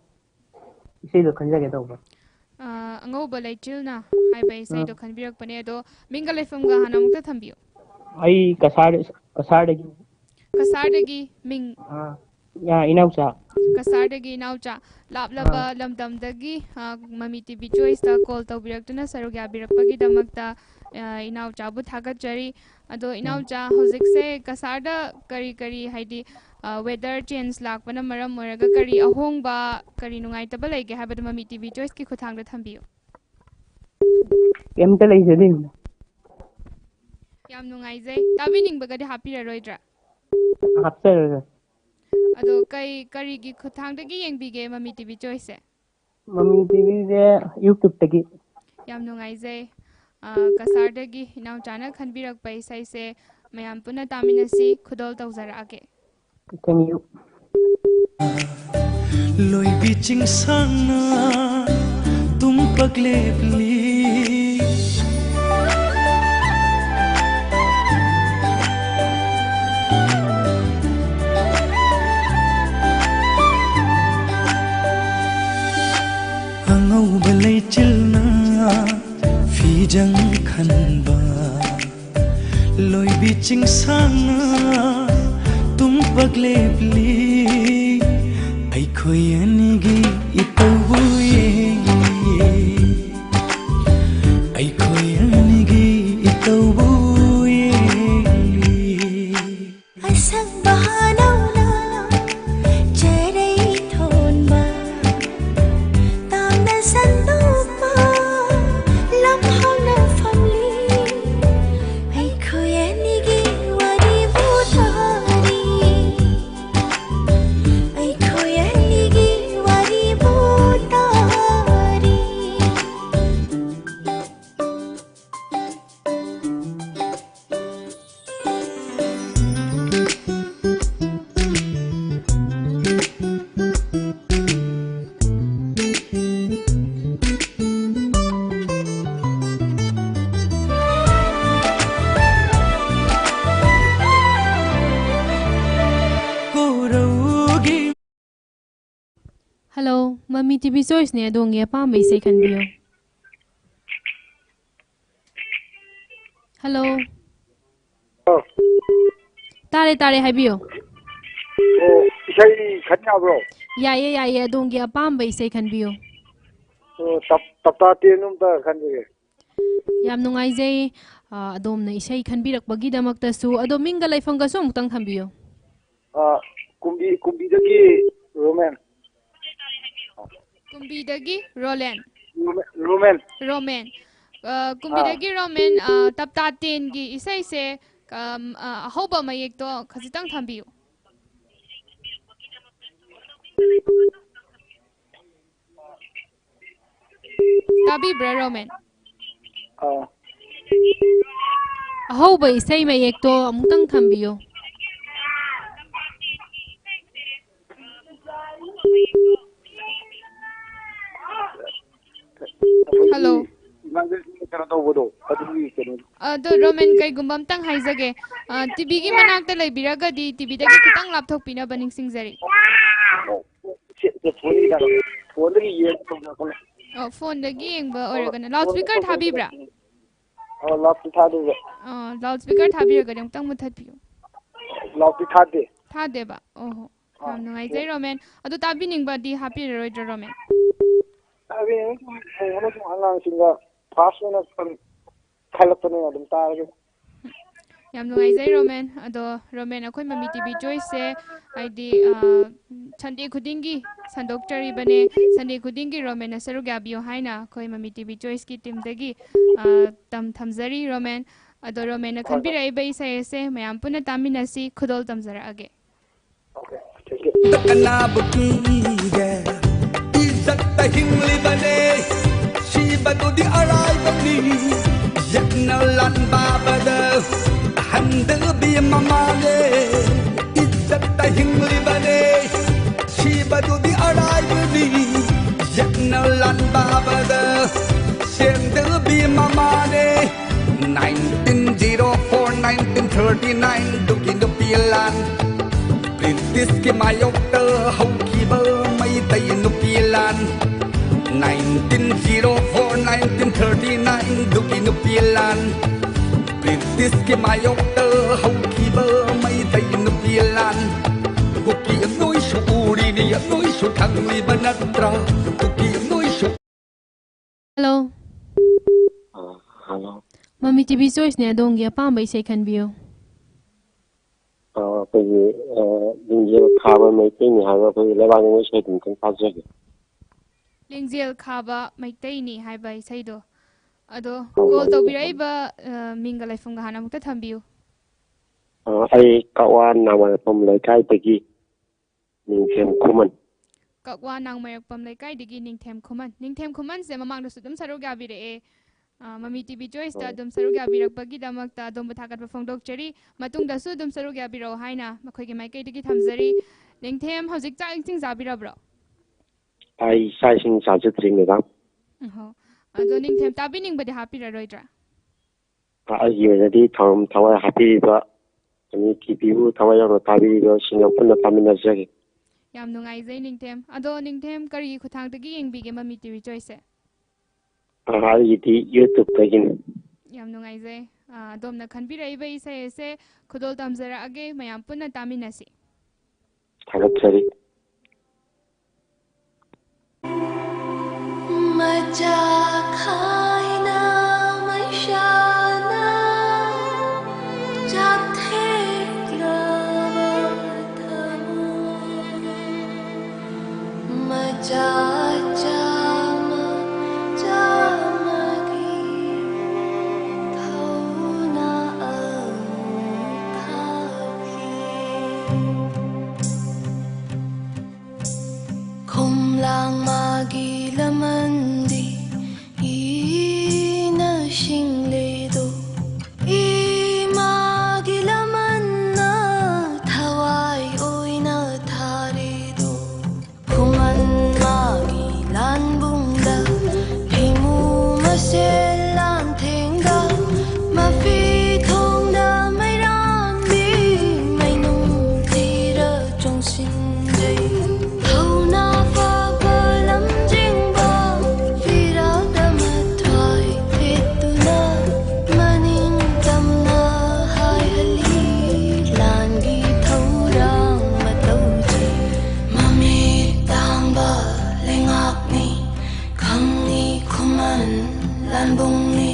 Isay do kanja kita ba. Angauba laichil na ꯍꯥꯏꯕ ꯏꯁꯩꯗꯣ ꯈꯟꯕꯤꯔꯛꯄꯅꯦ ꯑꯗꯣ ꯃꯤꯡꯒ ꯂꯩꯐꯝꯒ ꯍꯥꯟꯅ ꯑꯃꯨꯛꯇ ꯊꯝꯕꯤꯌꯨ ꯑꯩ ꯀꯁꯥꯔꯗꯒꯤ ꯀꯁꯥꯔꯗꯒꯤ ꯃꯤꯡ ꯏꯅꯥꯎꯆꯥ ꯀꯁꯥꯔꯗꯒꯤ ꯏꯅꯥꯎꯆꯥ ꯂꯥꯞꯂꯕ ꯂꯝꯗꯝꯗꯒꯤ ꯃꯃꯤ TV ꯆꯣꯏꯁꯇ call ꯇꯧꯕꯤꯔꯛꯇꯨꯅ ꯁꯔꯨꯛ ꯌꯥꯕꯤꯔꯛꯄꯒꯤꯗꯃꯛꯇ ꯏꯅꯥꯎꯆꯥꯕꯨ ꯊꯥꯒꯠꯆꯔꯤ ꯑꯗꯣ ꯏꯅꯥꯎꯆꯥ ꯍꯧꯖꯤꯛꯁꯦ ꯀꯁꯥꯔꯗ ꯀꯔꯤ ꯀꯔꯤ ꯍꯥꯏꯗꯤ ꯋꯦꯗꯔ ꯆꯦꯟꯖ ꯂꯥꯛꯄꯅ ꯃꯔꯝ ꯑꯣꯏꯔꯒ ꯀꯔꯤ ꯑꯍꯣꯡꯕ ꯀꯔꯤ ꯅꯨꯡꯉꯥꯏꯇꯕ ꯂꯩꯒꯦ ꯍꯥꯏꯕꯗꯨ ꯃꯃꯤ ꯇꯤꯚꯤ ꯆꯣꯏꯁꯀꯤ ꯈꯨꯠꯊꯥꯡꯗ ꯊꯝꯕꯤꯌꯨ ꯀꯩꯝꯇ ꯂꯩꯖꯗꯦ ꯌꯥꯝ ꯅꯨꯡꯉꯥꯏꯖꯩ ꯇꯥꯕꯤꯅꯤꯡꯕꯒꯗꯤ ꯍꯥꯞꯄꯤꯔꯔꯣꯏꯗ꯭ꯔꯥ ꯍꯥꯞꯆꯔꯔꯣꯏ ꯑꯗꯣ ꯀꯔꯤꯒꯤ ꯈꯨꯠꯊꯥꯡꯗꯒꯤ ꯌꯦꯡꯕꯤꯒꯦ ꯃꯃꯤ ꯇꯤꯚꯤ ꯆꯣꯏꯁꯁꯦ ꯃꯃꯤ ꯇꯤꯚꯤꯁꯦ ꯌꯨꯇ꯭ꯌꯨꯕꯇꯒꯤ ꯌꯥꯝ ꯅꯨꯡꯉꯥꯏꯖꯩ ꯀꯁꯥꯔꯗꯒꯤ ꯏꯅꯥꯎꯆꯥꯅ ꯈꯟꯕꯤꯔꯛꯄ ꯏꯁꯩꯁꯦ ꯃꯌꯥꯝ ꯄꯨꯟꯅ ꯇꯥꯃꯤꯟꯅꯁꯤ ꯈꯨꯗꯣꯜ ꯇꯧꯖꯔꯛꯑꯒꯦ Thank you. Loi biching sana tum paglebli angau balai chilna fijang khanba loi biching sana tum paglebli ai khoi anigi itawu ye ai khoi anigi itawu ye asang bahanaw na cherai thon ba tam na sandok ma lam hau na family ai khoi anigi wari butari ai khoi anigi wari butari koraugi Hello, Mami TV Choice ne adongi apamba isai khanbiyo. Hello. Tare tare haibiyo. Isai khanyabro. Yaye yaye adongi apamba isai khanbiyo. Tapta tenum ta khanjige. Yam nungaijai adomna isai khanbirakbagidamaktasu adom minga laifamgasu amutang thambiyo. Kumbi dagi Roman. Kumbidagi Roland Roman. Kumbidagi Roman tapta ten gi isai se ahoba mayek to khajitang thambiyu tabibra Roman Ahoba isai mayekto amutang thambiyo. Hello. ꯑꯗꯣ Roman ꯀꯩꯒꯨꯝꯕ ꯑꯝꯇꯪ ꯍꯥꯏꯖꯒꯦ ꯇꯤꯚꯤꯒꯤ ꯃꯅꯥꯛꯇ ꯂꯩꯕꯤꯔꯒꯗꯤ ꯇꯤꯚꯤꯗꯒꯤ ꯈꯤꯇꯪ ꯂꯥꯞꯊꯣꯛꯄꯤꯅꯕ ꯅꯤꯡꯁꯤꯡꯖꯔꯤ ꯐꯣꯟꯗꯒꯤ ꯌꯦꯡꯕ ꯑꯣꯏꯔꯒꯅ ꯂꯥꯎꯠ ꯁ꯭ꯄꯤꯀꯔ ꯊꯥꯕꯤꯕ꯭ꯔꯥ ꯂꯥꯎꯠ ꯁ꯭ꯄꯤꯀꯔ ꯊꯥꯕꯤꯔꯒꯗꯤ ꯑꯃꯨꯛꯇꯪ ꯃꯨꯠꯊꯠꯄꯤꯌꯨ ꯊꯥꯗꯦꯕ ꯑꯣꯍꯣ ꯌꯥꯝ ꯅꯨꯡꯉꯥꯏꯖꯩ ꯔꯣꯃꯦꯟ ꯑꯗꯨ ꯇꯥꯕꯤꯅꯤꯡꯕꯗꯤ ꯍꯥꯞꯄꯤꯔꯔꯣꯏꯗ꯭ꯔꯥ ꯔꯣꯃꯦꯟ ꯑꯉꯥꯡꯁꯤꯡꯒ ꯐꯥꯁ ꯑꯣꯏꯅ ꯈꯜꯂꯛꯄꯅꯤꯅ ꯑꯗꯨꯝ ꯇꯥꯔꯒꯦ ꯌꯥꯝ ꯅꯨꯡꯉꯥꯏꯖꯩ ꯔꯣꯃꯦꯟ ꯑꯗꯣ ꯔꯣꯃꯦꯟ ꯑꯩꯈꯣꯏ ꯃꯃꯤ ꯇꯤꯚꯤ ꯆꯣꯏꯁꯁꯦ ꯍꯥꯏꯗꯤ ꯁꯟꯗꯦ ꯈꯨꯗꯤꯡꯒꯤ ꯁꯟꯗꯣꯛꯆꯔꯤꯕꯅꯦ ꯁꯟꯗꯦ ꯈꯨꯗꯤꯡꯒꯤ ꯔꯣꯃꯦꯟꯅ ꯁꯔꯨꯛ ꯌꯥꯕꯤꯌꯨ ꯍꯥꯏꯅ ꯑꯩꯈꯣꯏ ꯃꯃꯤ ꯇꯤꯚꯤ ꯆꯣꯏꯁꯀꯤ ꯇꯤꯝꯗꯒꯤ ꯊꯝꯖꯔꯤ ꯔꯣꯃꯦꯟ ꯑꯗꯣ ꯔꯣꯃꯦꯟꯅ ꯈꯟꯕꯤꯔꯛꯏꯕ ꯏꯁꯩ ꯑꯁꯦ ꯃꯌꯥꯝ ꯄꯨꯟꯅ ꯇꯥꯃꯤꯟꯅꯁꯤ ꯈꯨꯗꯣꯜ ꯇꯝꯖꯔꯛꯑꯒꯦ Izzatda hinglibane Shibadudi araybani Yakna lan babada Handal bi mamale Izzatda hinglibane Shibadudi araybani Yakna lan babada Shendal bi mamale 1904-1939 Duki dupilan British ki mayokta Hauki ba may tayo nupilan 1904-1939 1939 dugi no pilan British ki mayok te hau ki ba mai dai no pilan Buki noi su uri ni noi su thang li banatra Buki noi su Hello. Hello. Mami TV Choice ne adongi apamba isai khanbiyo. Pagi lingjel khaba mai tini haba pagi lebang ngai sai tum kan pajage. Lingjel khaba mai taini haiba isaido. Ado call tawbiraiba minga laifumga hana mukta thambiyo. Ai kawan nama pom laikai tagi ningthem khuman. Kakwa nang mayakpam laikai digi ningthem khuman se mamang da sudum sarug abire e Mami TV Choice da dum sarug abirakpagi damakta dum bathakat phongdok cheri matung da su dum sarug abiro haina makhoi ge maikai digi thamjari ningthem hojik cha ingting zabirabro Ai sai sing sa chitring ne dam. ho ado ningthem tabining bade hapira roidra Ai yedi thom thawai happy ba ani kipiu thawai ro tabi ro singapun na tamina jage. Yam nungai zai ningthem ado ningthem kari khuthang dagi yengbige Mami TV Choice Ai yedi YouTube tagin. Yam nungai zai domna khanbiraiba isai se khudol tamjara age mayam punna taminasi Thagat chari. Maja khaina maishana jathe lavatamu maja jama jamagi thauna athaki khumlang magi lamandi ina shingledo imagi lamanna thawai oina tharido khuman magi lanbungda himu maselan thenga mafi thongda mairangbi mainung tira chongsin jai thona fa balam jingba virada mathai petuna maning tamna hai hali langi thorang matauji mami tangba lengakni khangni khuman lanbungni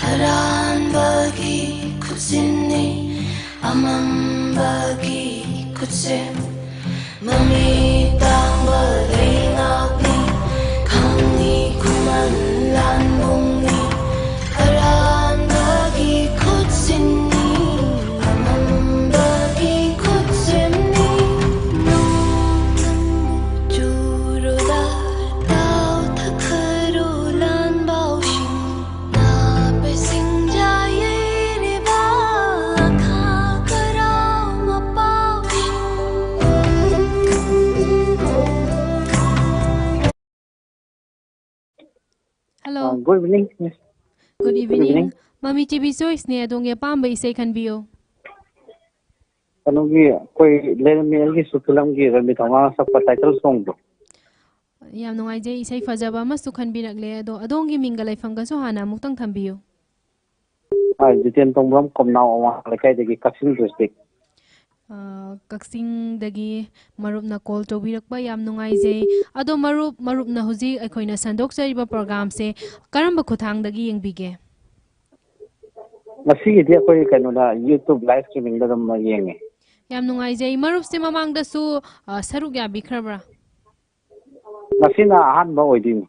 haran bagi kutsinni amam bagi kutsen Mami tangba lengakni khangni khuman lanbungni haran bagi kutsinni amam bagi kutsenni Juroda tao thakharu lan baushin na pesing jaye ne ba kha karao mapaushin Hello. Good evening. Good evening. Mami TV Choice ne adongi apamba isai khanbiyo. Kanogi koi lermel gi sufilam gi rami thama sakpa title song do. Yam nungai jai isai fajaba masu khanbirakle ado adongi minga laifamga so hana muktang thambiyo. Ai jiten tongbam komnaw awa laikai dagi Kaching district. Kaksing dagi marupna call tawbirakpa yam nungai jai ado marupna huji aikoina sandok chariba program se karamba khuthang dagi yengbige. Masigi dia koi kanona YouTube live streaming da dam yenge. Yam nungai jai marup se mamang da su saruk ya bikrabra. Masina ahanba oidin.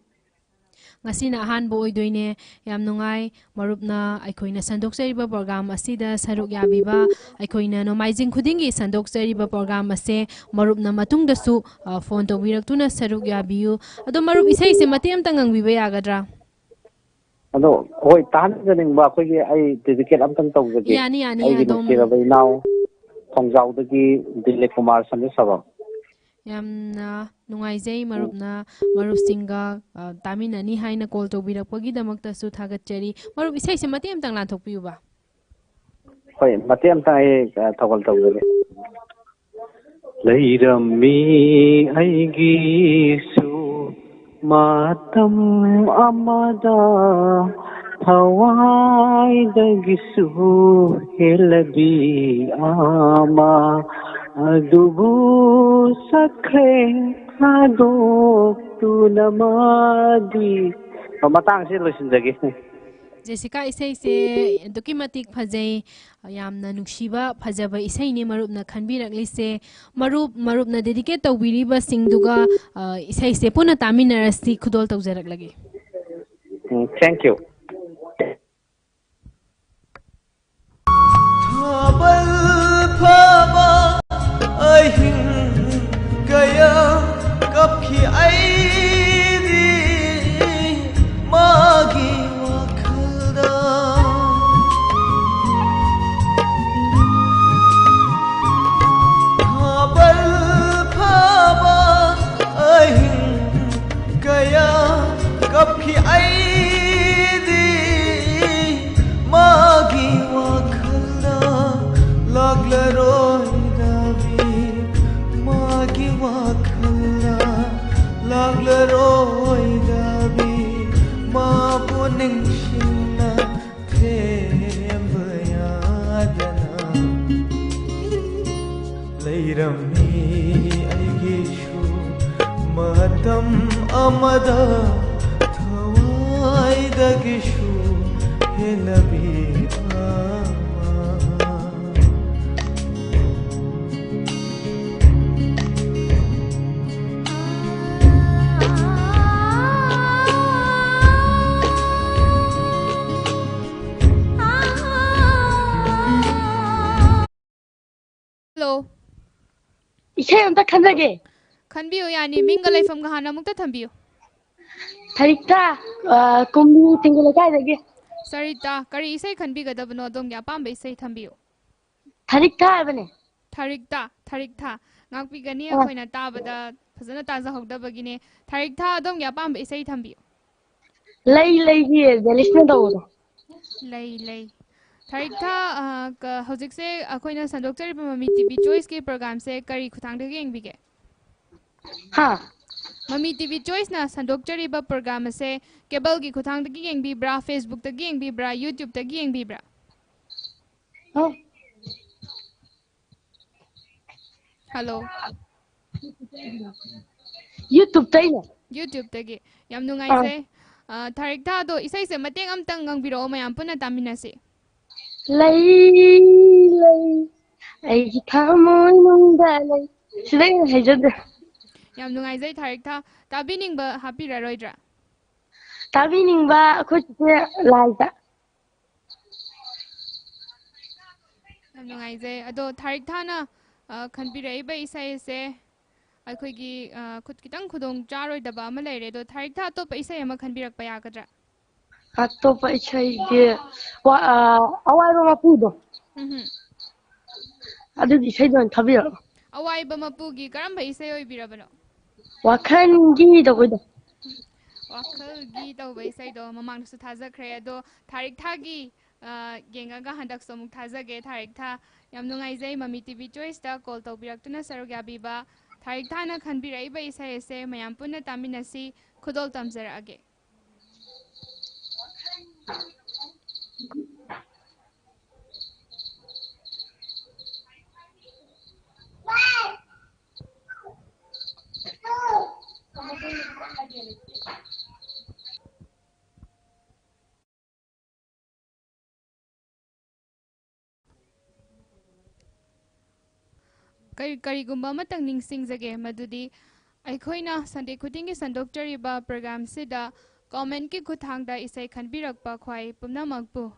Ngasina ahanba oidoine yam nungai marupna aikoina sandok chariba program asida saruk yabiba aikoina nomaijing khudingi sandok chariba program ase marupna matungda su phone tawbiraktuna saruk yabiyu ado marup isai se matem tangang biba yagadra. Ado hoi tan janing ba koi ai dedicate amtang tawjage. Yani Ai adom kirabai now Thongjaw dagi Dilip Kumar Sandesaba. Yamna nungaijai marupna marupsinga taminani haina call tawbirakpagi damakta su thagatchari marup isai se matem tang lanthokpiyuba. Hoi matem tang ai thawal tawjage. Leirammi aigi su matam amada thawaidagisu helabi ama adubu sakhe hadoktunamadi matang se loisinjage Jessica isai se dokimatik phajai yamna nuksiba phajaba isai ne marupna khanbirakli se marupna dedicate tawbiriba singduga isai se puna taminarasi khudol tawjaraklagi. Thank you. Thabal phaba ahin kaya kapki aidi magi wakhalda Thabal phaba ahin kaya kapki aidi magi wakhalda laglaroi dabi magi wakhalda laglaroi dabi ma puning shinna thembayadana leiramni aigishu matam amada thawaidagishu helabi Hello. Isay amta khanjage. Khanbiyo yani minga laifam ga hana mukta thambiyo. Sarita kumbi tingala kaidage. Sarita kari isai khanbigadabano adom ya pamba isai thambiyo. Sarita bane. Tharikta ngakpigani akhoina tabada fazana taza hogdabagine Tharikta adom ya pamba isai thambiyo. Lay gi delisna dawdo. Lay Tharikta ka hojikse akhoina sandokchariba mami TV choice ke program se kari khutangdagi engbige. Ha Mami TV choice na sandokchariba program se cable gi khutangdagi engbibra Facebook tagi engbibra YouTube tagi engbibra. Hello. YouTube tayna. YouTube tagi yam nungaise Tharikta do isai se mateng amtang ngangbiro mayam puna taminase. Lay ai thamoy nungda lay sidai hejada. Yam nungaise Tharikta tabiningba hapira roidra. Tabiningba khojse laida. Yam nungaise ado Tharikta na khanbiraiba isai se akhoi khut kitang khudong charoi daba ama leire do Tharikta to pa isai ama khanbirak pa yakadra. Atopa isai ge awai ro mapudo. Adu isai don thabira. Awai ba mapugi karamba isai oi birabano. Wakhan gi dagoida. Wakhal gi tawba isai do mamang su thajakre ado Tharikta gi gengaga handak somuk thajage Tharikta yam nungaijai Mami TV choice ta call tawbiraktuna sarugyabiba Tharikta na khanbiraiba isai ase mayam punna taminasi khudol tamjarage. Karigumba matang ningsingjage madudi aikhoina Sunday khudingi sandokchariba program sida comment ki khuthangda isai khanbirakpa khwai pumnamakpu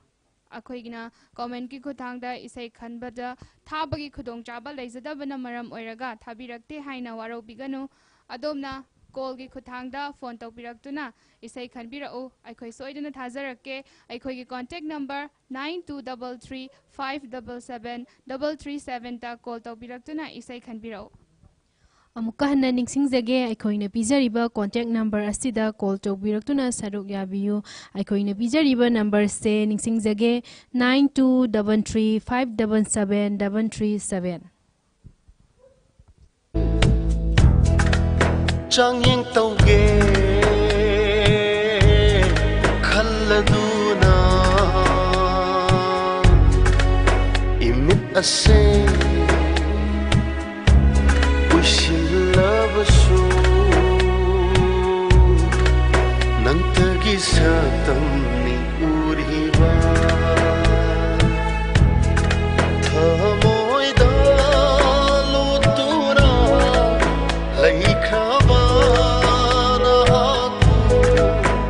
akhoigina comment ki khuthangda isai khanbada thabagi khudong chaba leijadabana maram oiraga thabirakte haina waro biganu adomna call gi khuthangda phone tawpiraktuna isai khanbirau aikhoi soidana thajarakke aikhoi gi contact number 9233577337 ta call tawpiraktuna isai khanbirau. Amuka hana ningsingjage aikoina pijariba contact number asida call tawbiraktuna saruk yabiyu aikoina pijariba number se ningsingjage 9233577337 Chẳng những tàu ghê Assim usilabasу Nantagi satamni uriba Thamoida lutura laikhaba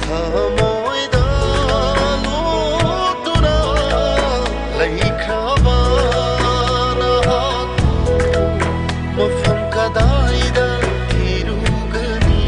Thamoida lutura laikhaba Mafam kadaida tirugani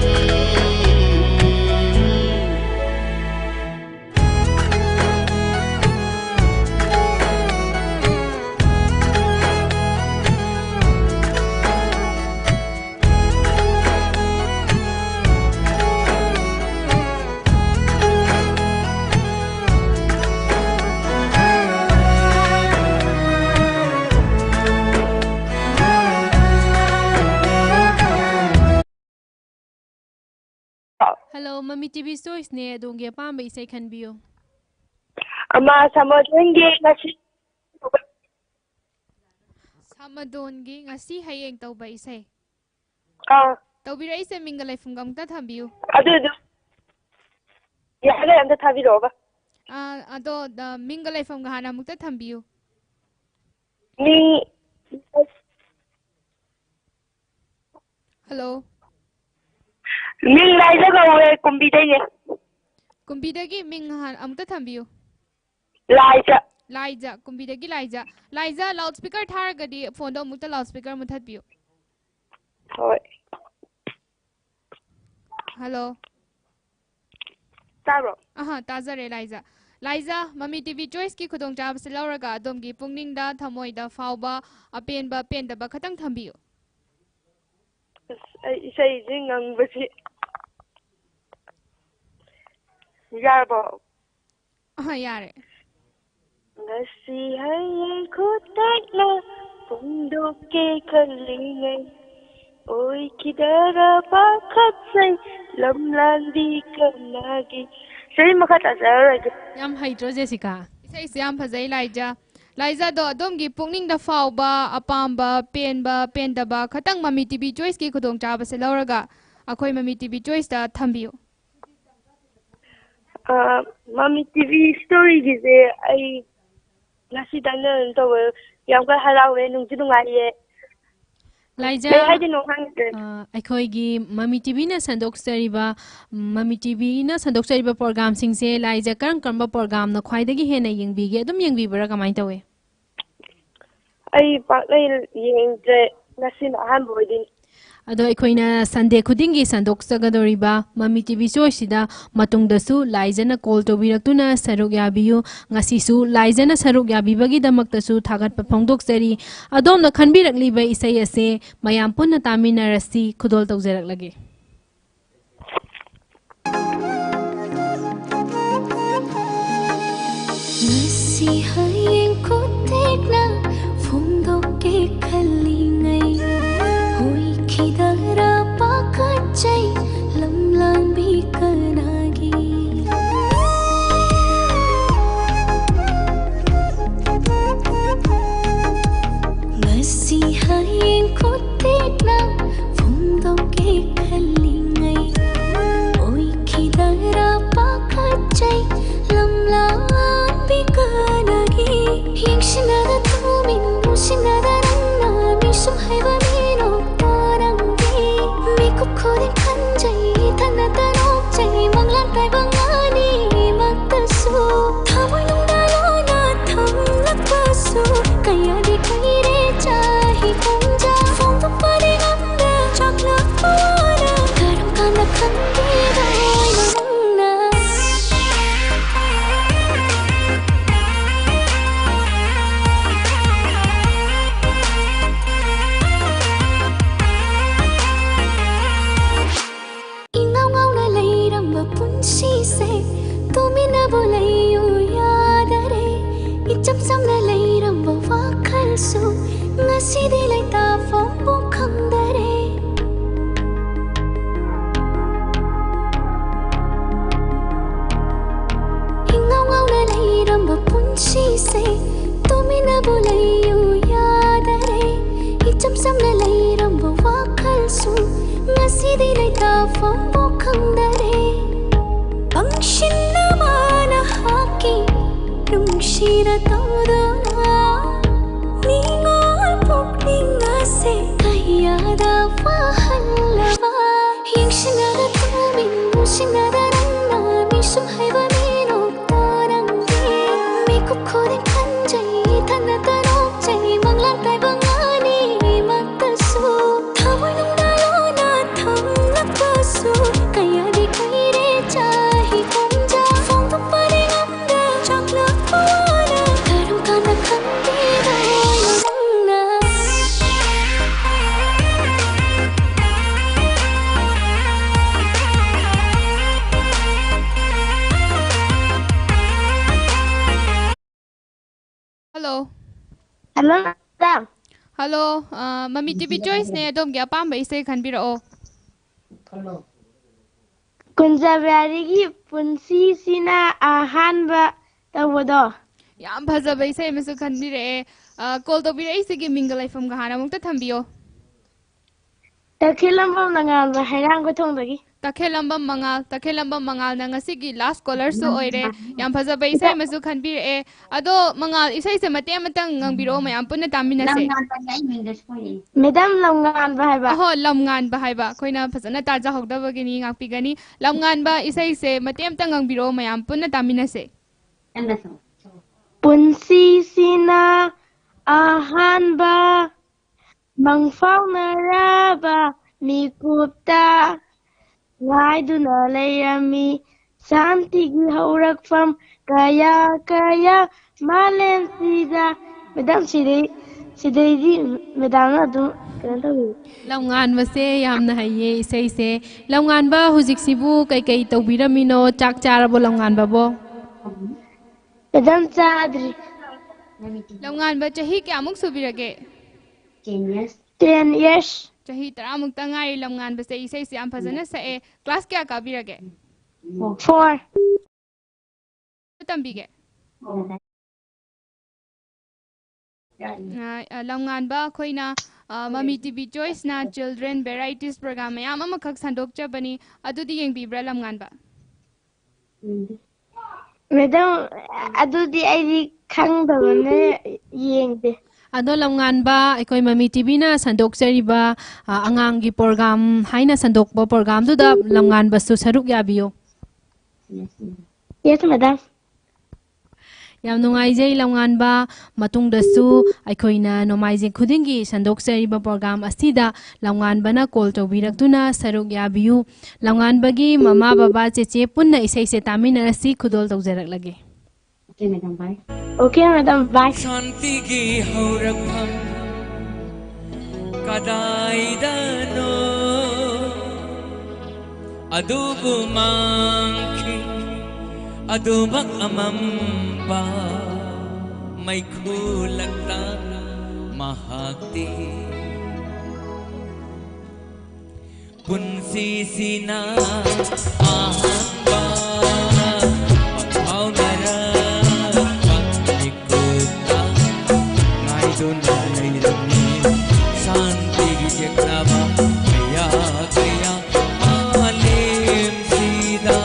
Hello, Mami TV Choice ne adongi apamba isai khanbiyo. Ama samadongi ngasi Samadongi ngasi hayeng tauba isai. Taubira isai minga laifum gamta thambiyo. Adu yale amta thabiroba. Ado minga laifum gahana mukta thambiyo. Ni Hello. Ming laisa gawe kumbidai Kumbidagi ming han amta thambiyo. Laija kumbidagi Laija loudspeaker tharagadi phone do mukta loudspeaker muthatbiyo. Hoi. Hello. Taro. Tazare Laija Mami TV Choice ki khudong chab se lauraga adomgi pungning da thamoi da fauba apenba pendaba khatang thambiyo. Isai jingang basi Yarbo. Yare. Ngasi hayeng kutekna punduke kalingai. Oi kidara pakatsai lamlandi kanagi. Sai makata sarage. Yam haidro Jessica. Isai siam phazai Laija do adomgi pungning da fauba apamba penba pendaba khatang Mami TV Choice ki khudong chab se lauraga akhoi Mami TV Choice da thambiyo. Mami TV story gize ai ngasi dana to yam ka harawe nungji nungai Laija akhoi Mami TV na sandoksariba program sing se Laija karamba program na khwaidagi hena yengbige adum yengbibara kamai tawe ai paklai yengje ngasi na hanboidin Ado aikoina Sunday khudingi sandoksagadoriba Mami TV Choice sida matungdasu Laija na call tobiratuna saruk yabiyu ngasisu Laija na saruk yabibagi damaktasu thagatpa phongdoksari adom na khanbirakliba isai ase mayam punna taminarasi khudol tawjaraklage Ngasi hayeng kutekna phongdoke khalingai Kidara pakachai lamlang bikanagi Ngasi hayeng kutekna phongdoke khalingai Oi kidara pakachai lamlang bikanagi Yengsinada tumin musinada ranna misum haiba mino Miko koding kan ngasi di lai ta phong bo khang dare pangshin na mana haki nung shira todona ningol pukning ase kaya da wahalava yingshina tumin mushina da na mi sum haiba mi no torang mi ku khorin kanjai thana tanok chai manglan tai bangani matasu thamoi nung dalo na tham lakpasu kaya di kaire chahi komja phong tu pare ngamda chakla pawana karum kana khandi da yorna Hello. Hello, madam. Hello. Mami TV Choice ne adom gya pam ba isay khanbirao. Kunjabiyarigi punsisina ahanba tawado. Yam phajaba isay masu khanbire. Call to bire isay gi mingle ifam ga hana mukta thambiyo. Takilambam nangal ba hairang ko thongdagi. Takhelambam mangal na ngasi gi last caller su oire. Yam phajaba isay masu khanbire. Ado mangal isay se mate matang ngangbiro mayam punna tamina se. Madam lamngan ba haiba. Aho lamngan ba haiba. Koina phajana tarja hokdaba gi ni ngakpi gani. Lamngan ba isay se mate matang ngangbiro mayam punna tamina se. Punsisina ahanba mangfaunaraba mikupta ngaiduna layami santigi haurakfam kaya kaya malensida madam sidai madam adu kanta lamngan ba se yamna haye isay se lamngan ba hujik sibu kai kai tawbiramino chak charabo lamngan ba bo madam chadri lamngan ba chahi kyamuk subirage 10 years chahi taramuk tangai lamngan ba se isay se am phajana sa e class kya kabirage 4 tambige lamngan ba khoina Mami TV Choice na children varieties program mayam ama khak sandok chabani adudi yengbibra lamngan ba madam adudi ai khangdabane yengde ado lamngan ba ekoi Mami TV na sandok chariba angang gi program haina sandok ba program du da lamngan ba su saruk yabiyo yes madam yam nungaijai lamngan ba matungdasu aikoina nomaijing khudingi sandok chariba program asida lamngan bana call tawbiraktuna saruk yabiyu lamngan bagi mama baba cheche punna isai se taminarasi khudol tawjaraklage okay madam bye शांति की हौरखम कदाइदनो अदुबु मांखी अदुबक अमम्बा मैखू लगता महाक्ति पुंसी सीना आहंबा भावनरा शांति की जगनामा गया गया आलिम सीधा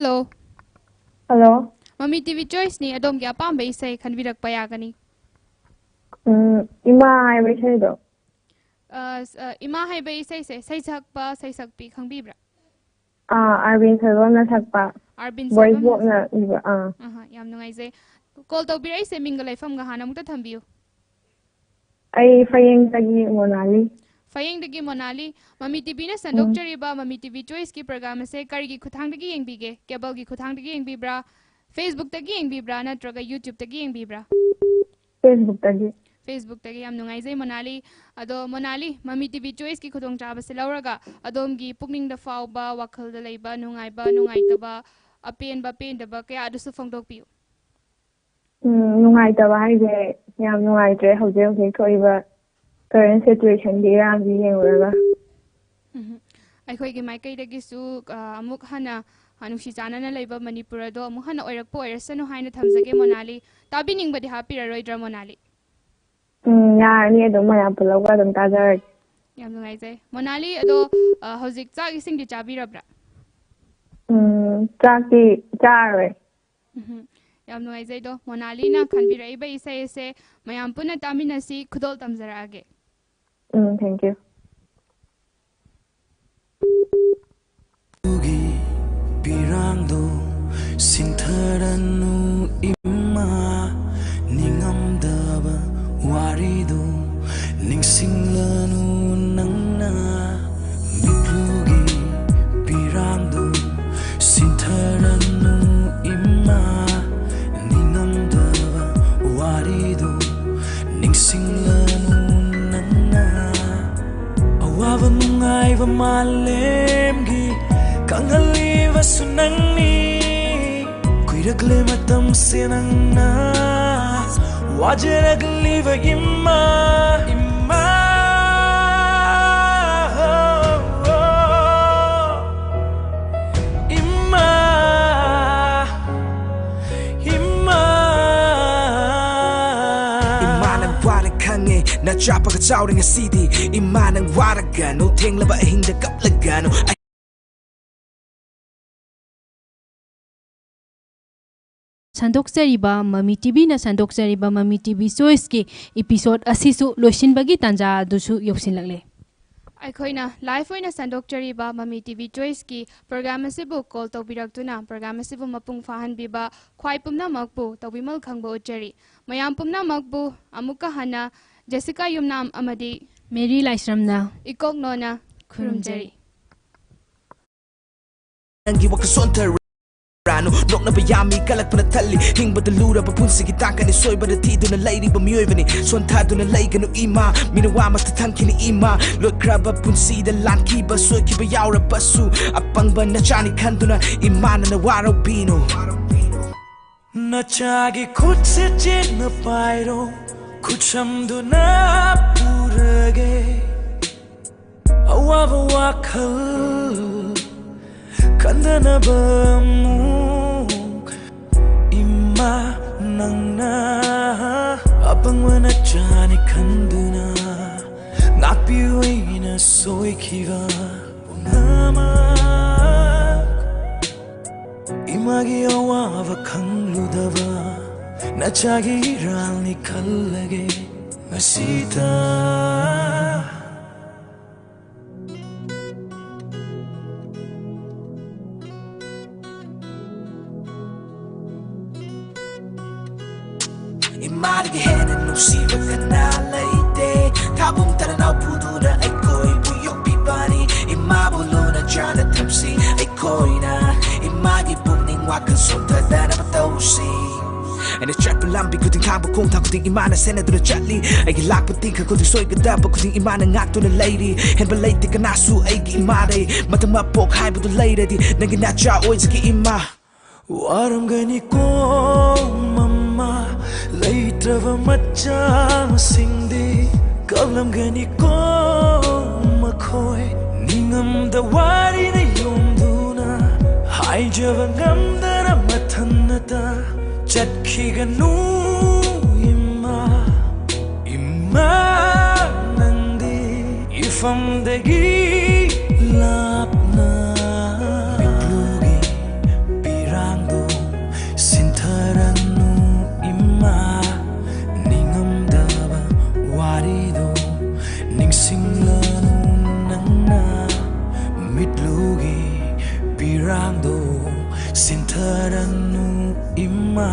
Hello. Hello. Mami TV Choice ni adom gya pam ba isay khanbirak payagani. Ima hai bai sai do. Ima hai ba isay se sai sakpa sai sakpi khangbibra. Arvin Salvam na sakpa. Arvin Voice Salvam book na iba. Yam nungai se. Call to birai se mingle fam ga hana mukta thambiyo. ꯑꯩ ꯐꯌꯦꯡꯗꯒꯤ ꯃꯣꯅꯥꯂꯤ ꯐꯌꯦꯡꯗꯒꯤ ꯃꯣꯅꯥꯂꯤ ꯃꯃꯤ ꯇꯤꯚꯤꯅ ꯁꯟꯗꯣꯛꯆꯔꯤꯕ ꯃꯃꯤ TV ꯆꯣꯏꯁꯀꯤ ꯄ꯭रोग्राम ꯑꯁꯦ ꯀꯔꯤꯒꯤ ꯈꯨꯊꯥꯡꯗꯒꯤ ꯌꯦꯡꯕꯤꯒꯦ ꯀꯦꯕꯜꯒꯤ ꯈꯨꯊꯥꯡꯗꯒꯤ ꯌꯦꯡꯕꯤꯕ꯭ꯔꯥ ꯐꯦꯁꯕꯨꯛꯇꯒꯤ ꯌꯦꯡꯕꯤꯕ꯭ꯔꯥ ꯅꯠꯇ꯭ꯔꯒ ꯌꯨꯇ꯭ꯌꯨꯕꯇꯒꯤ ꯌꯦꯡꯕꯤꯕ꯭ꯔꯥ ꯐꯦꯁꯕꯨꯛꯇꯒꯤ ꯌꯥꯝ ꯅꯨꯡꯉꯥꯏꯖꯩ ꯃꯣꯅꯥꯂꯤ ꯑꯗꯣ ꯃꯣꯅꯥꯂꯤ ꯃꯃꯤ ꯇꯤꯚꯤ ꯆꯣꯏꯁꯀꯤ ꯈꯨꯗꯣꯡꯆꯥꯕꯁꯦ ꯂꯧꯔꯒ ꯑꯗꯣꯝꯒꯤ ꯄꯨꯛꯅꯤꯡꯗ ꯐꯥꯎꯕ ꯋꯥꯈꯜꯗ ꯂꯩꯕ ꯅꯨꯡꯉꯥꯏꯕ ꯅꯨꯡꯉꯥꯏꯇꯕ ꯑꯄꯦꯟꯕ ꯄꯦꯟꯗꯕ ꯀꯌꯥ ꯑꯗꯨꯁꯨ ꯐꯣꯡꯗꯣꯛꯄꯤꯌꯨ ꯅꯨꯡꯉꯥꯏꯇꯕ ꯍꯥꯏꯁꯦ ꯌꯥꯝ ꯅꯨꯡꯉꯥꯏꯇ꯭ꯔꯦ ꯍꯧꯖꯤꯛ ꯍꯧꯖꯤꯛ ꯊꯣꯛꯏꯕ ꯀꯔꯦꯟ ꯁꯤꯆꯨꯋꯦꯁꯟꯒꯤ ꯏꯔꯥꯡꯁꯤ ꯌꯦꯡꯂꯨꯔꯒ ꯑꯩꯈꯣꯏꯒꯤ ꯃꯥꯏꯀꯩꯗꯒꯤꯁꯨ ꯑꯃꯨꯛ ꯍꯟꯅ ꯅꯨꯡꯁꯤ ꯆꯥꯟꯅꯅ ꯂꯩꯕ ꯃꯅꯤꯄꯨꯔ ꯑꯗꯣ ꯑꯃꯨꯛ ꯍꯟꯅ ꯑꯣꯏꯔꯛꯄ ꯑꯣꯏꯔꯁꯅꯨ ꯍꯥꯏꯅ ꯊꯝꯖꯒꯦ ꯃꯣꯅꯥꯂꯤ ꯇꯥꯕꯤꯅꯤꯡꯕꯗꯤ ꯍꯥꯞꯄꯤꯔꯔꯣꯏꯗ꯭ꯔꯥ ꯃꯣꯅꯥꯂꯤ ꯌꯥꯔꯅꯤ ꯑꯗꯨꯝ ꯃꯌꯥꯝ ꯄꯨꯜꯂꯒ ꯑꯗꯨꯝ ꯇꯥꯖꯔꯒꯦ ꯌꯥꯝ ꯅꯨꯡꯉꯥꯏꯖꯩ ꯃꯣꯅꯥꯂꯤ ꯑꯗꯣ ꯍꯧꯖꯤꯛ ꯆꯥꯛ ꯏꯁꯤꯡꯗꯤ ꯆꯥꯕꯤꯔꯕ꯭ꯔꯥ ꯆꯥꯛꯇꯤ ꯆꯥꯔꯣꯏ ꯌꯥꯝ ꯅꯨꯡꯉꯥꯏꯖꯩꯗꯣ ꯃꯣꯅꯥꯂꯤꯅ ꯈꯟꯕꯤꯔꯛꯏꯕ ꯏꯁꯩ ꯑꯁꯦ ꯃꯌꯥꯝ ꯄꯨꯟꯅ ꯇꯥꯃꯤꯟꯅꯁꯤ ꯈꯨꯗꯣꯜ ꯇꯝꯖꯔꯛꯑꯒꯦ ꯊꯦꯡꯛ ꯌꯨ ꯄꯤꯔꯥꯡꯗꯣ ꯁꯤꯡꯊꯔꯅꯨ ꯏꯃꯥ ꯅꯤꯡꯉꯝꯗꯕ ꯋꯥꯔꯤꯗꯣ ꯅꯤꯡꯁꯤꯡꯂꯅꯨ ꯅꯪꯅ ꯃꯤꯠꯂꯨꯒꯤ ꯄꯤꯔꯥꯡꯗꯣ ꯁꯤꯡꯊꯔꯅꯨ ꯏꯃꯥ ꯅꯤꯡꯉꯝꯗꯕ ꯋꯥꯔꯤꯗꯣ ꯅꯤꯡꯁꯤꯡꯂꯅꯨ ꯅꯪꯅ ꯑꯋꯥꯕ ꯅꯨꯡꯉꯥꯏꯕ ꯃꯥꯂꯦꯝꯒꯤ ꯀꯪꯍꯜꯂꯤꯕꯁꯨ ꯅꯪꯅꯤ ꯀꯨꯏꯔꯛꯂꯦ ꯃꯇꯝꯁꯦ ꯅꯪꯅ ꯋꯥꯖꯔꯛꯂꯤꯕ ꯏꯃꯥ ꯏꯃꯥ 이마 이마는 와를 강해 나 좌파가 짜오링의 CD 이마는 와라가 너 탱라바 힘들 깝라가 너 संदोक्चरिबा ममी टीवी न संदोक्चरिबा ममी टीवी चॉइस की एपिसोड असिसु लोसिनबगी तंजा दुसु योसिनलगले अखोइना लाइव ओइना संदोक्चरिबा ममी टीवी चॉइस की प्रोग्राम असिबु कॉल तौबिरक्तुना प्रोग्राम असिबु मपुंग फाहनबिबा ख्वाइ पुमना मकबु तौबिमल खंगबो उचरी मयाम पुमना मकबु अमुका हना जेसिका युमनाम अमदी मेरी लाइश्रमना इकोक नोना खुरुमजरी नंगी वक सोंतर Rano, nok na bayami kalak na tali hingba de lura pa punsi gitaka ni soy ba de ti do na lady ba miyoy bani son ta do na lay ganu ima minawa mas tatang kini ima lo kraba punsi de lan ki ba soy ki ba yaura basu apang ba na chani kanduna imana na waro bino na chagi khut se chen na pairo khucham do na purage awa ba wakhal kandana bamu ima nangna abang wana chani kanduna ngakpiwina soy kiva nama imagi awava kangludava nachagi ralni kallage masita Imari hena nusiba kana laite tabum tarana pudura ay koi buyok bibani imabuluna jana tamsi ay koi na imagi bumning wakan sonta dana patausi and it's trap lambi kuting kaba kung ta kuting imana sena do chatli ay gilak puting ka kuting soy gada ba kuting imana ngak to the lady hen balay ti kanasu ay gi imare matama pok hai bu lady di nagina cha oy gi ima waram gani ko mama Leitrava macha singdi kalam gani ko makhoi ningam da wari na yomduna hai javangam dara mathanata chakhi ganu imma imma nandi ifam dagi lapna bitlugi pirangdo sintharanu imma ningamdaba warido ningsinglanu nangna mitlugi pirangdo sintharanu imma